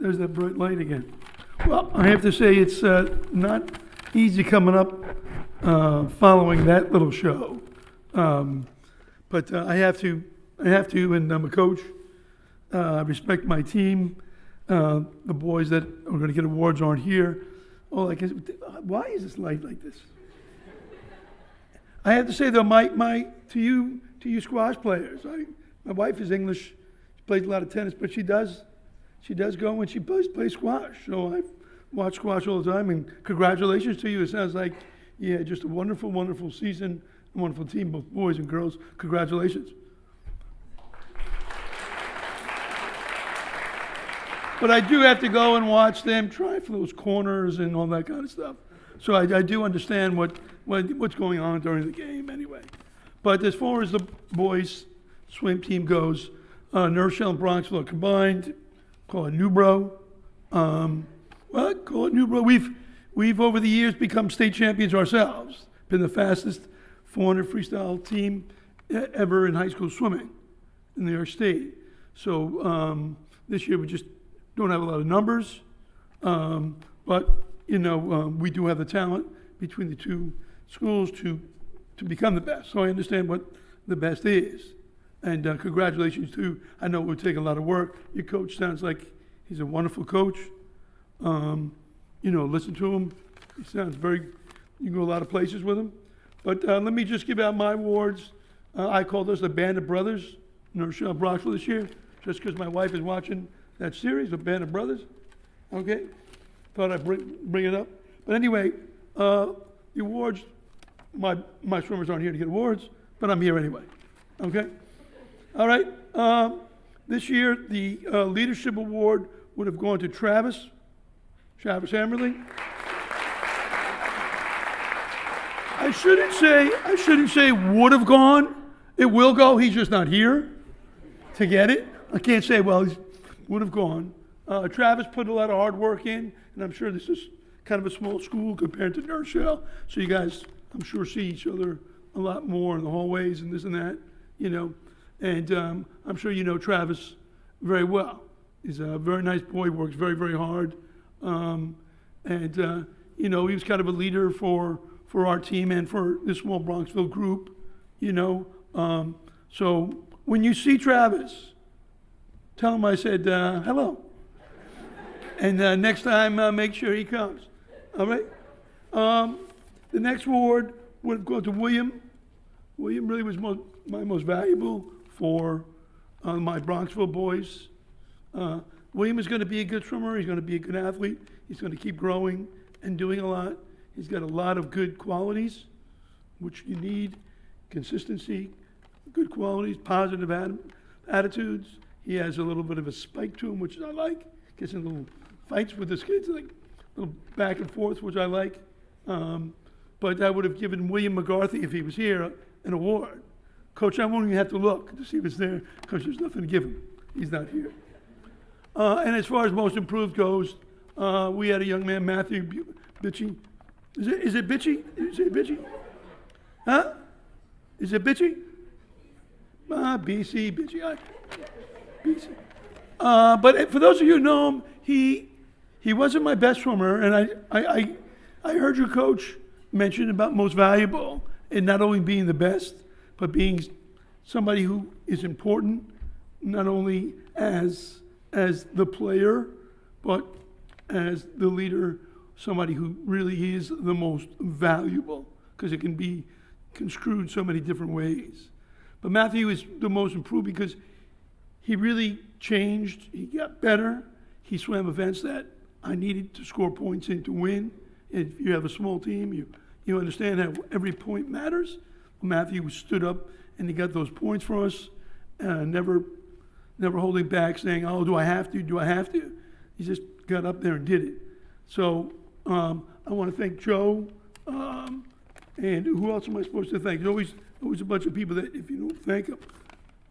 There's that bright light again. Well, I have to say it's not easy coming up following that little show. But I have to, and I'm a coach. I respect my team. The boys that are going to get awards aren't here. Oh, why is this light like this? I have to say though, to you squash players, my wife is English. She plays a lot of tennis, but she does go and she plays squash. So I watch squash all the time, and congratulations to you. It sounds like, yeah, just a wonderful, wonderful season. Wonderful team, both boys and girls. Congratulations. But I do have to go and watch them try for those corners and all that kind of stuff. So I do understand what's going on during the game anyway. But as far as the boys swim team goes, Nurshell and Bronxville are combined. Call it Newbro. Call it Newbro. We've over the years become state champions ourselves. Been the fastest 400 freestyle team ever in high school swimming in New York State. So this year we just don't have a lot of numbers, but we do have the talent between the two schools to become the best. So I understand what the best is, and congratulations to. I know it would take a lot of work. Your coach sounds like he's a wonderful coach. Listen to him. He sounds very. You can go a lot of places with him. But let me just give out my awards. I called us the Band of Brothers, Nurshell Bronxville this year, just because my wife is watching that series, the Band of Brothers. Okay? Thought I'd bring it up. But anyway, the awards, my swimmers aren't here to get awards, but I'm here anyway. Okay? All right. This year, the Leadership Award would have gone to Travis Hammerly. I shouldn't say would have gone. It will go. He's just not here to get it. I can't say, well, he would have gone. Travis put a lot of hard work in, and I'm sure this is kind of a small school compared to Nurshell. So you guys, I'm sure, see each other a lot more in the hallways and this and that, And I'm sure you know Travis very well. He's a very nice boy, works very, very hard. He was kind of a leader for our team and for this small Bronxville group, So when you see Travis, tell him I said hello. And next time, make sure he comes. All right? The next award would have gone to William. William really was my most valuable for my Bronxville boys. William is going to be a good swimmer. He's going to be a good athlete. He's going to keep growing and doing a lot. He's got a lot of good qualities, which you need: consistency, good qualities, positive attitudes. He has a little bit of a spike to him, which I like. Gets in little fights with his kids, like a little back and forth, which I like. But I would have given William McCarthy, if he was here, an award. Coach, I won't even have to look to see if it's there, because there's nothing to give him. He's not here. And as far as most improved goes, we had a young man, Matthew Bitchy. Is it Bitchy? Is it Bitchy? Huh? Is it Bitchy? BC, Bitchy. BC. But for those of you who know him, he wasn't my best swimmer, and I heard your coach mention about most valuable, and not only being the best, but being somebody who is important, not only as the player, but as the leader, somebody who really is the most valuable, because it can be construed so many different ways. But Matthew is the most improved because he really changed. He got better. He swam events that I needed to score points in to win. If you have a small team, you understand that every point matters. Matthew stood up and he got those points for us, never holding back, saying, "Oh, do I have to? Do I have to?" He just got up there and did it. So I want to thank Joe, and who else am I supposed to thank? There's always a bunch of people that if you don't thank them,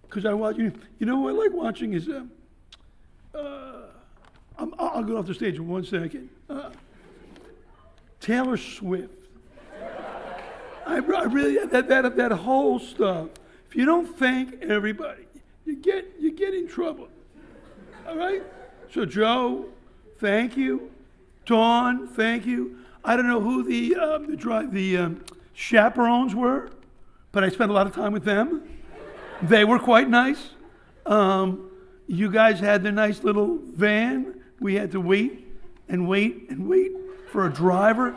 because I watch. You know who I like watching is I'll go off the stage in 1 second. Taylor Swift. I really that whole stuff. If you don't thank everybody, you get in trouble. All right. So Joe, thank you. Dawn, thank you. I don't know who the chaperones were, but I spent a lot of time with them. They were quite nice. You guys had the nice little van. We had to wait and wait and wait for a driver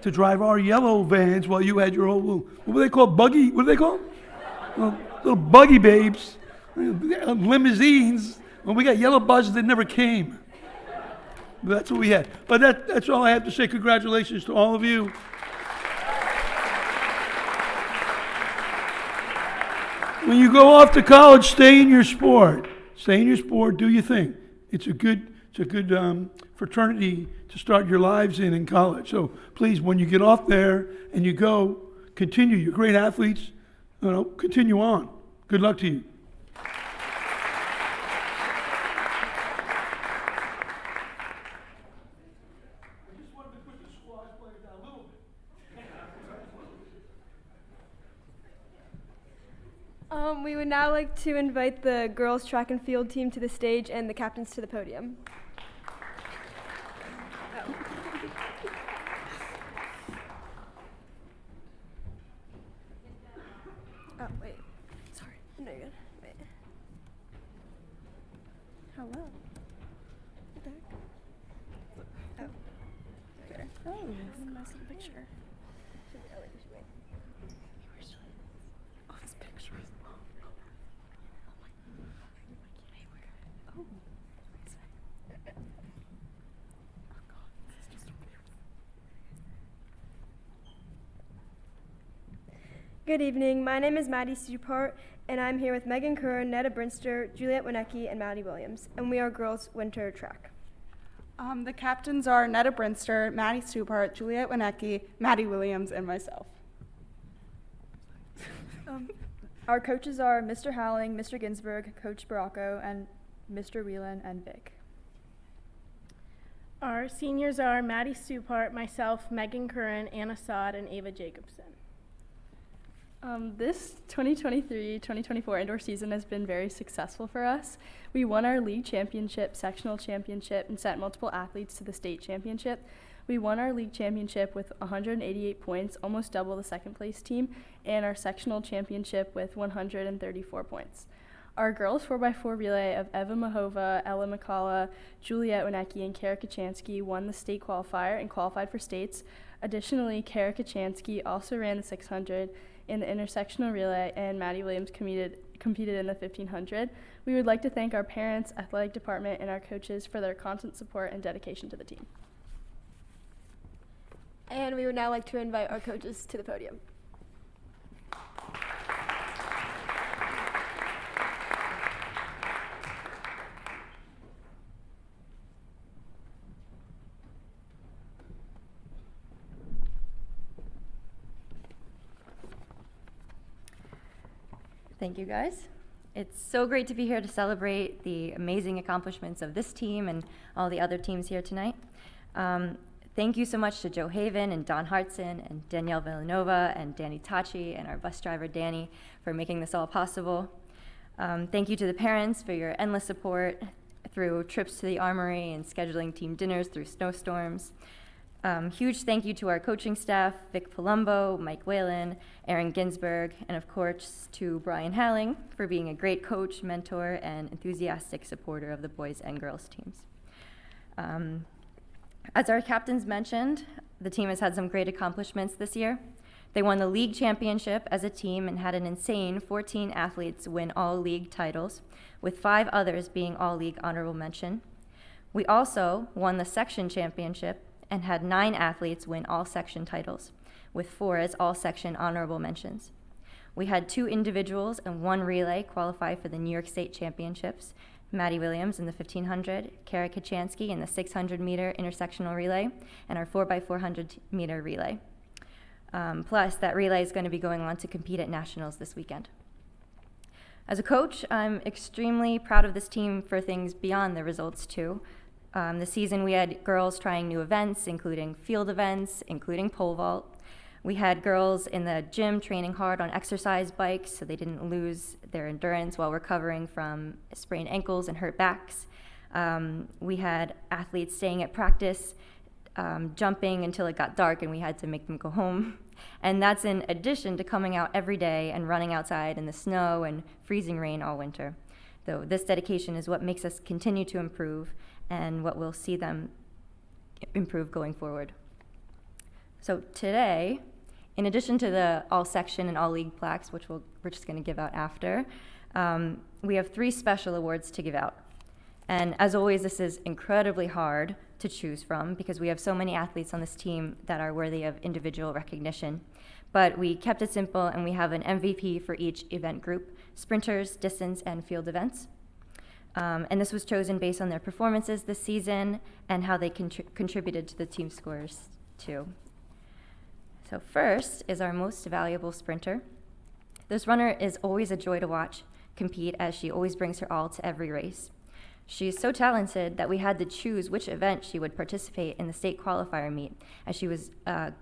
to drive our yellow vans while you had your old little, what were they called? Buggy? What are they called? Little buggy babes. Limousines. Well, we got yellow buses that never came. But that's what we had. But that's all I have to say. Congratulations to all of you. When you go off to college, stay in your sport. Stay in your sport. Do your thing. It's a good fraternity to start your lives in college. So please, when you get off there and you go, continue. You're great athletes. Continue on. Good luck to you. We would now like to invite the girls track and field team to the stage and the captains to the podium. Oh, wait. Sorry. No, you're good. Wait. Hello. What the heck? Oh. There. Oh, nice little picture. Oh, this picture is long. Oh. Good evening. My name is Maddie Stupart, and I'm here with Megan Kerr, Netta Brinster, Juliet Winecki, and Maddie Williams, and we are girls winter track. The captains are Netta Brinster, Maddie Stupart, Juliet Winecki, Maddie Williams, and myself. Our coaches are Mr. Howling, Mr. Ginsburg, Coach Baracco, and Mr. Whelan and Vic. Our seniors are Maddie Stupart, myself, Megan Curran, Anna Sod, and Ava Jacobson. This 2023-2024 indoor season has been very successful for us. We won our league championship, sectional championship, and sent multiple athletes to the state championship. We won our league championship with 188 points, almost double the second place team, and our sectional championship with 134 points. Our girls 4x4 relay of Eva Mahova, Ella McCullough, Juliet Winecki, and Kara Kachansky won the state qualifier and qualified for states. Additionally, Kara Kachansky also ran the 600 in the intersectional relay, and Maddie Williams competed in the 1500. We would like to thank our parents, athletic department, and our coaches for their constant support and dedication to the team. And we would now like to invite our coaches to the podium. Thank you, guys. It's so great to be here to celebrate the amazing accomplishments of this team and all the other teams here tonight. Thank you so much to Joe Haven and Don Hartson and Danielle Villanova and Danny Tachi and our bus driver Danny for making this all possible. Thank you to the parents for your endless support through trips to the Armory and scheduling team dinners through snowstorms. Huge thank you to our coaching staff, Vic Palumbo, Mike Whalen, Aaron Ginsburg, and of course to Brian Halling for being a great coach, mentor, and enthusiastic supporter of the boys and girls teams. As our captains mentioned, the team has had some great accomplishments this year. They won the league championship as a team and had an insane 14 athletes win all league titles, with 5 others being all league honorable mention. We also won the section championship and had 9 athletes win all section titles, with 4 as all section honorable mentions. We had 2 individuals and 1 relay qualify for the New York State Championships, Maddie Williams in the 1500, Kara Kachansky in the 600-meter intersectional relay, and our 4x400-meter relay. Plus, that relay is going to be going on to compete at nationals this weekend. As a coach, I'm extremely proud of this team for things beyond the results, too. This season, we had girls trying new events, including field events, including pole vault. We had girls in the gym training hard on exercise bikes so they didn't lose their endurance while recovering from sprained ankles and hurt backs. We had athletes staying at practice, jumping until it got dark and we had to make them go home. And that's in addition to coming out every day and running outside in the snow and freezing rain all winter. Though this dedication is what makes us continue to improve and what will see them improve going forward. So today, in addition to the all section and all league plaques, which we're just going to give out after, we have 3 special awards to give out. And as always, this is incredibly hard to choose from because we have so many athletes on this team that are worthy of individual recognition. But we kept it simple and we have an MVP for each event group: sprinters, distance, and field events. And this was chosen based on their performances this season and how they contributed to the team scores too. So first is our most valuable sprinter. This runner is always a joy to watch compete as she always brings her all to every race. She's so talented that we had to choose which event she would participate in the state qualifier meet, as she was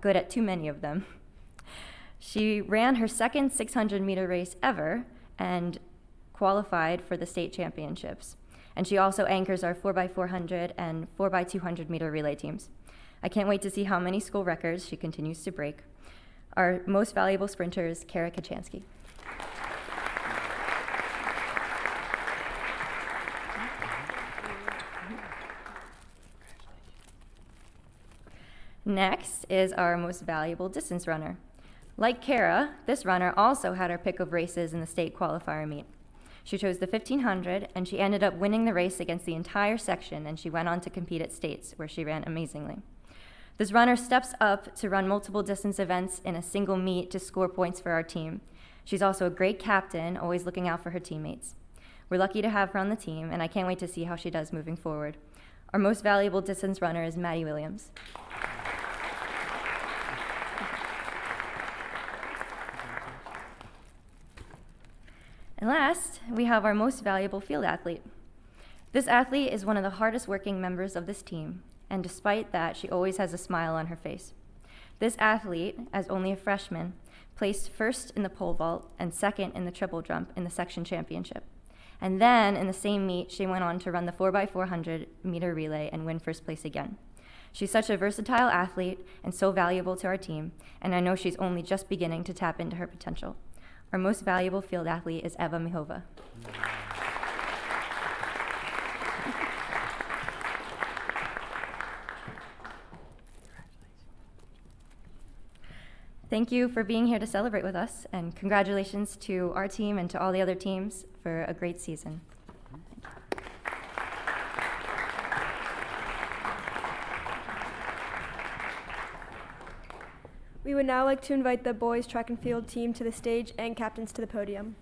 good at too many of them. She ran her second 600-meter race ever and qualified for the state championships. And she also anchors our 4x400 and 4x200-meter relay teams. I can't wait to see how many school records she continues to break. Our most valuable sprinter is Kara Kachansky. Next is our most valuable distance runner. Like Kara, this runner also had her pick of races in the state qualifier meet. She chose the 1500 and she ended up winning the race against the entire section, and she went on to compete at states where she ran amazingly. This runner steps up to run multiple distance events in a single meet to score points for our team. She's also a great captain, always looking out for her teammates. We're lucky to have her on the team, and I can't wait to see how she does moving forward. Our most valuable distance runner is Maddie Williams. And last, we have our most valuable field athlete. This athlete is one of the hardest working members of this team, and despite that, she always has a smile on her face. This athlete, as only a freshman, placed first in the pole vault and second in the triple jump in the section championship. And then, in the same meet, she went on to run the 4x400-meter relay and win first place again. She's such a versatile athlete and so valuable to our team, and I know she's only just beginning to tap into her potential. Our most valuable field athlete is Eva Mihova. Thank you for being here to celebrate with us, and congratulations to our team and to all the other teams for a great season. We would now like to invite the boys track and field team to the stage and captains to the podium.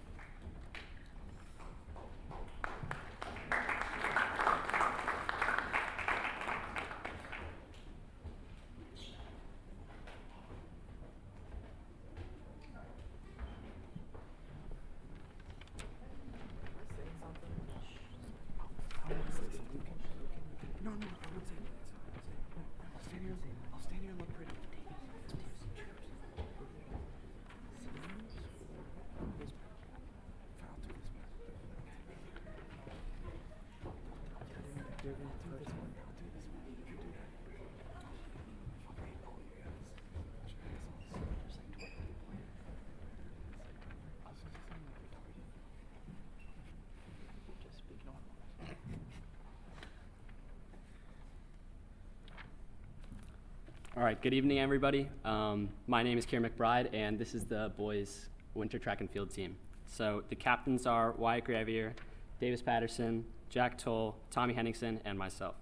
right, good evening, everybody. My name is Kieran McBride, and this is the boys' winter track and field team. So the captains are Wyatt Gravier, Davis Patterson, Jack Toll, Tommy Henningsen, and myself.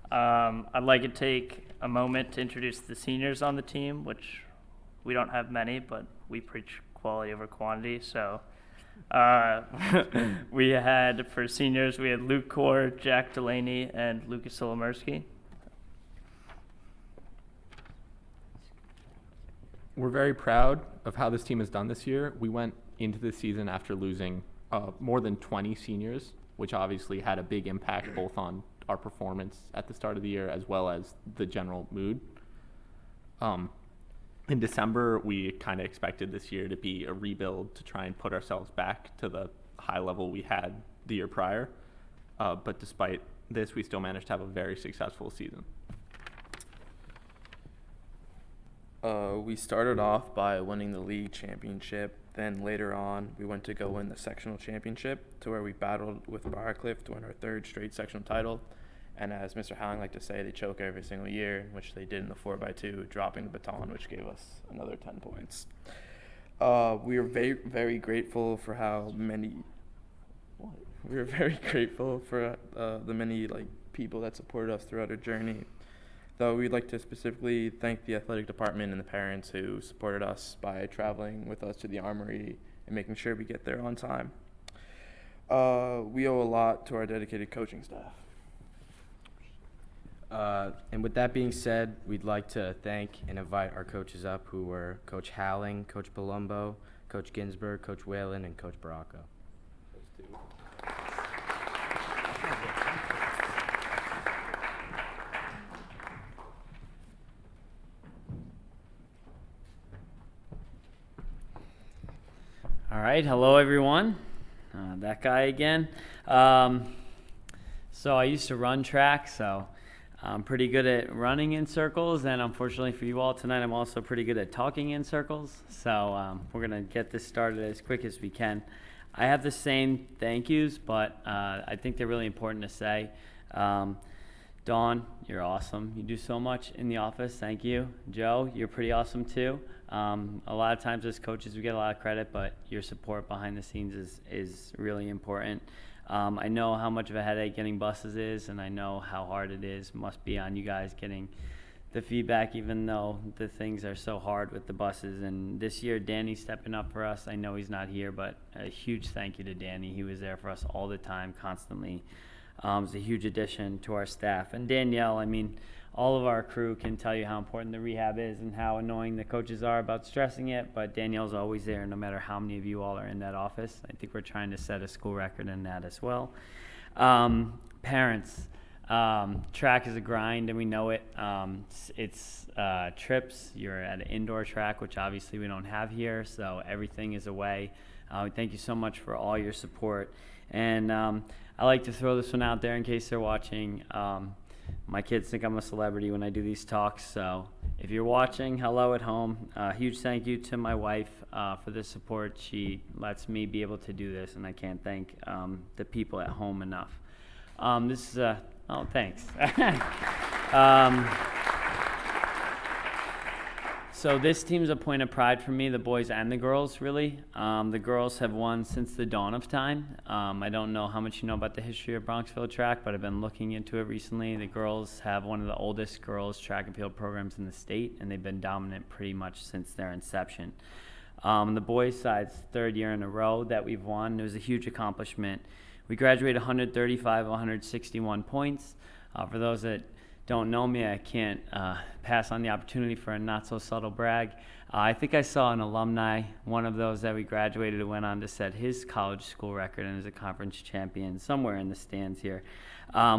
I'd like to take a moment to introduce the seniors on the team, which we don't have many, but we preach quality over quantity. So we had, for seniors, we had Luke Core, Jack Delaney, and Lucas Solomersky. We're very proud of how this team has done this year. We went into the season after losing more than 20 seniors, which obviously had a big impact both on our performance at the start of the year as well as the general mood. In December, we kind of expected this year to be a rebuild to try and put ourselves back to the high level we had the year prior. But despite this, we still managed to have a very successful season. We started off by winning the league championship. Then later on, we went to go win the sectional championship, to where we battled with Briarcliff to win our third straight sectional title. And as Mr. Howling liked to say, they choke every single year, which they did in the 4x2, dropping the baton, which gave us another 10 points. We are very, very grateful for how many. We are very grateful for the many people that supported us throughout our journey. Though we'd like to specifically thank the athletic department and the parents who supported us by traveling with us to the Armory and making sure we get there on time. We owe a lot to our dedicated coaching staff. And with that being said, we'd like to thank and invite our coaches up, who were Coach Howling, Coach Palumbo, Coach Ginsberg, Coach Whalen, and Coach Baracco. All right, hello everyone. That guy again. So I used to run track, so I'm pretty good at running in circles, and unfortunately for you all tonight, I'm also pretty good at talking in circles. So we're gonna get this started as quick as we can. I have the same thank yous, but I think they're really important to say. Dawn, you're awesome. You do so much in the office. Thank you. Joe, you're pretty awesome too. A lot of times as coaches, we get a lot of credit, but your support behind the scenes is really important. I know how much of a headache getting buses is, and I know how hard it is. Must be on you guys getting the feedback, even though the things are so hard with the buses. And this year, Danny's stepping up for us. I know he's not here, but a huge thank you to Danny. He was there for us all the time, constantly. It's a huge addition to our staff. And Danielle, I mean, all of our crew can tell you how important the rehab is and how annoying the coaches are about stressing it, but Danielle's always there no matter how many of you all are in that office. I think we're trying to set a school record in that as well. Parents, track is a grind and we know it. It's trips. You're at an indoor track, which obviously we don't have here, so everything is away. Thank you so much for all your support. And I like to throw this one out there in case they're watching. My kids think I'm a celebrity when I do these talks, so if you're watching, hello at home. Huge thank you to my wife for the support. She lets me be able to do this, and I can't thank the people at home enough. This is oh, thanks. So this team's a point of pride for me, the boys and the girls, really. The girls have won since the dawn of time. I don't know how much you know about the history of Bronxville track, but I've been looking into it recently. The girls have one of the oldest girls track and field programs in the state, and they've been dominant pretty much since their inception. The boys' side's third year in a row that we've won. It was a huge accomplishment. We graduated 135, 161 points. For those that don't know me, I can't pass on the opportunity for a not-so-subtle brag. I think I saw an alumni, one of those that we graduated, who went on to set his college school record and is a conference champion somewhere in the stands here.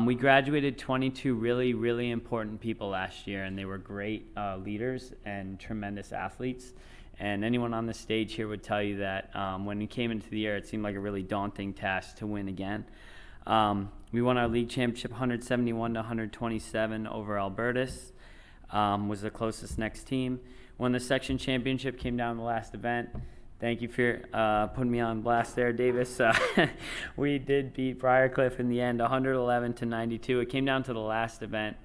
We graduated 22 really, really important people last year, and they were great leaders and tremendous athletes. And anyone on the stage here would tell you that when we came into the year, it seemed like a really daunting task to win again. We won our league championship 171 to 127 over Albertus, was the closest next team. Won the section championship, came down the last event. Thank you for putting me on blast there, Davis. We did beat Briarcliff in the end, 111-92. It came down to the last event.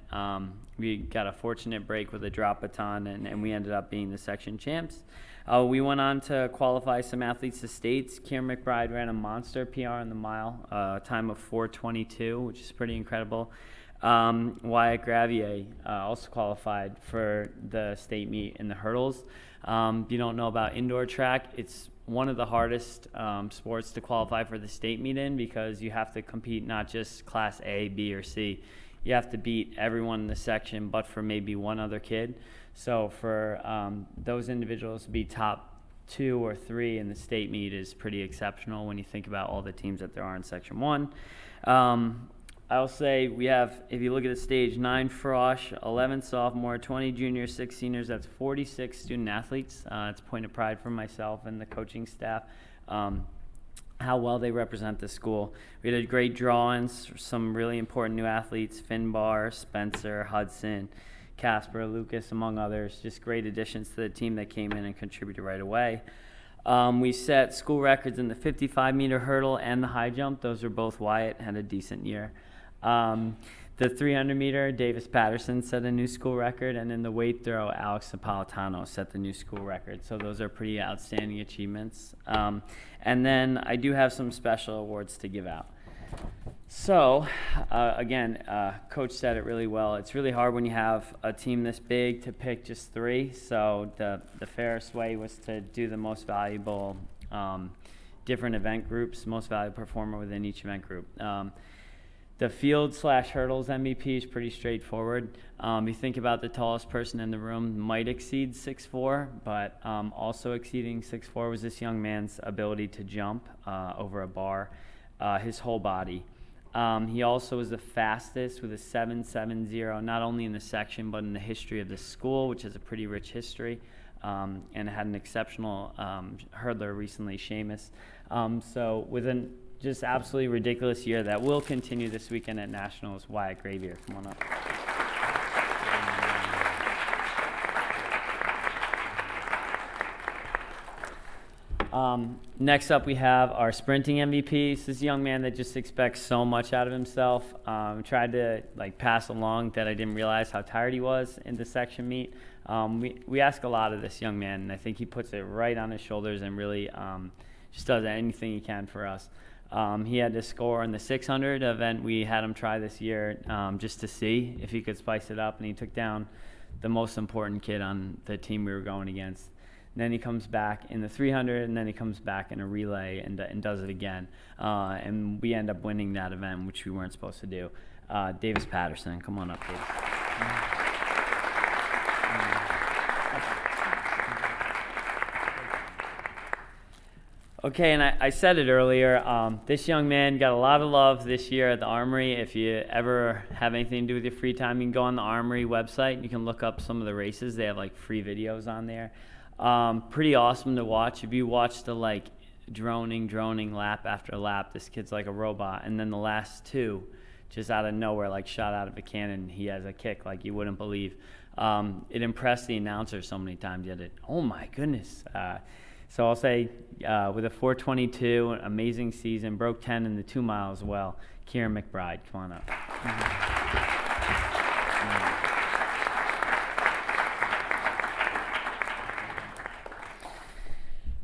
We got a fortunate break with a drop baton, and we ended up being the section champs. We went on to qualify some athletes to states. Kieran McBride ran a monster PR in the mile, time of 4:22, which is pretty incredible. Wyatt Gravier also qualified for the state meet in the hurdles. If you don't know about indoor track, it's one of the hardest sports to qualify for the state meet in, because you have to compete not just class A, B, or C. You have to beat everyone in the section but for maybe one other kid. So for those individuals to be top 2 or 3 in the state meet is pretty exceptional when you think about all the teams that there are in Section 1. I'll say we have, if you look at the stage, 9 frosh, 11 sophomore, 20 juniors, 6 seniors. That's 46 student athletes. It's a point of pride for myself and the coaching staff, how well they represent the school. We had great drawings, some really important new athletes, Finbar, Spencer, Hudson, Casper, Lucas, among others. Just great additions to the team that came in and contributed right away. We set school records in the 55-meter hurdle and the high jump. Those are both Wyatt, had a decent year. The 300-meter, Davis Patterson set a new school record, and in the weight throw, Alex Napolitano set the new school record. So those are pretty outstanding achievements. And then I do have some special awards to give out. So, again, Coach said it really well. It's really hard when you have a team this big to pick just 3. So the fairest way was to do the most valuable different event groups, most valuable performer within each event group. The field/hurdles MVP is pretty straightforward. You think about the tallest person in the room might exceed 6'4", but also exceeding 6'4" was this young man's ability to jump over a bar, his whole body. He also was the fastest with a 7.70, not only in the section, but in the history of the school, which has a pretty rich history, and had an exceptional hurdler recently, Seamus. So with an just absolutely ridiculous year that will continue this weekend at Nationals, Wyatt Gravier. Come on up. Next up, we have our sprinting MVP. This is a young man that just expects so much out of himself. Tried to pass along that I didn't realize how tired he was in the section meet. We ask a lot of this young man, and I think he puts it right on his shoulders and really just does anything he can for us. He had to score in the 600 event we had him try this year just to see if he could spice it up, and he took down the most important kid on the team we were going against. And then he comes back in the 300, and then he comes back in a relay and does it again. And we end up winning that event, which we weren't supposed to do. Davis Patterson, come on up, Davis. Okay, and I said it earlier, this young man got a lot of love this year at the Armory. If you ever have anything to do with your free time, you can go on the Armory website. You can look up some of the races. They have free videos on there. Pretty awesome to watch. If you watch the droning lap after lap, this kid's like a robot. And then the last 2, just out of nowhere, shot out of a cannon, he has a kick like you wouldn't believe. It impressed the announcer so many times. You had it, oh my goodness. So I'll say with a 4:22, an amazing season, broke 10 in the 2 mile as well. Kieran McBride, come on up.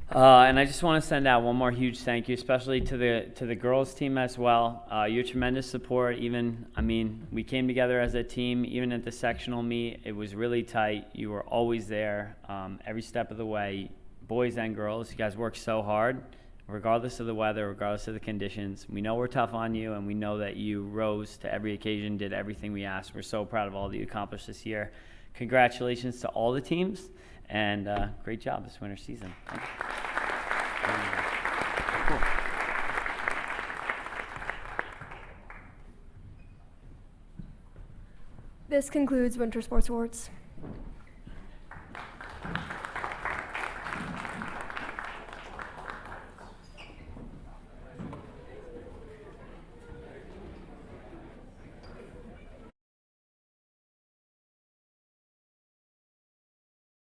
And I just want to send out one more huge thank you, especially to the girls team as well. Your tremendous support. We came together as a team, even at the sectional meet. It was really tight. You were always there every step of the way. Boys and girls, you guys work so hard, regardless of the weather, regardless of the conditions. We know we're tough on you, and we know that you rose to every occasion, did everything we asked. We're so proud of all that you accomplished this year. Congratulations to all the teams, and great job this winter season. Thank you. Cool. This concludes Winter Sports Awards.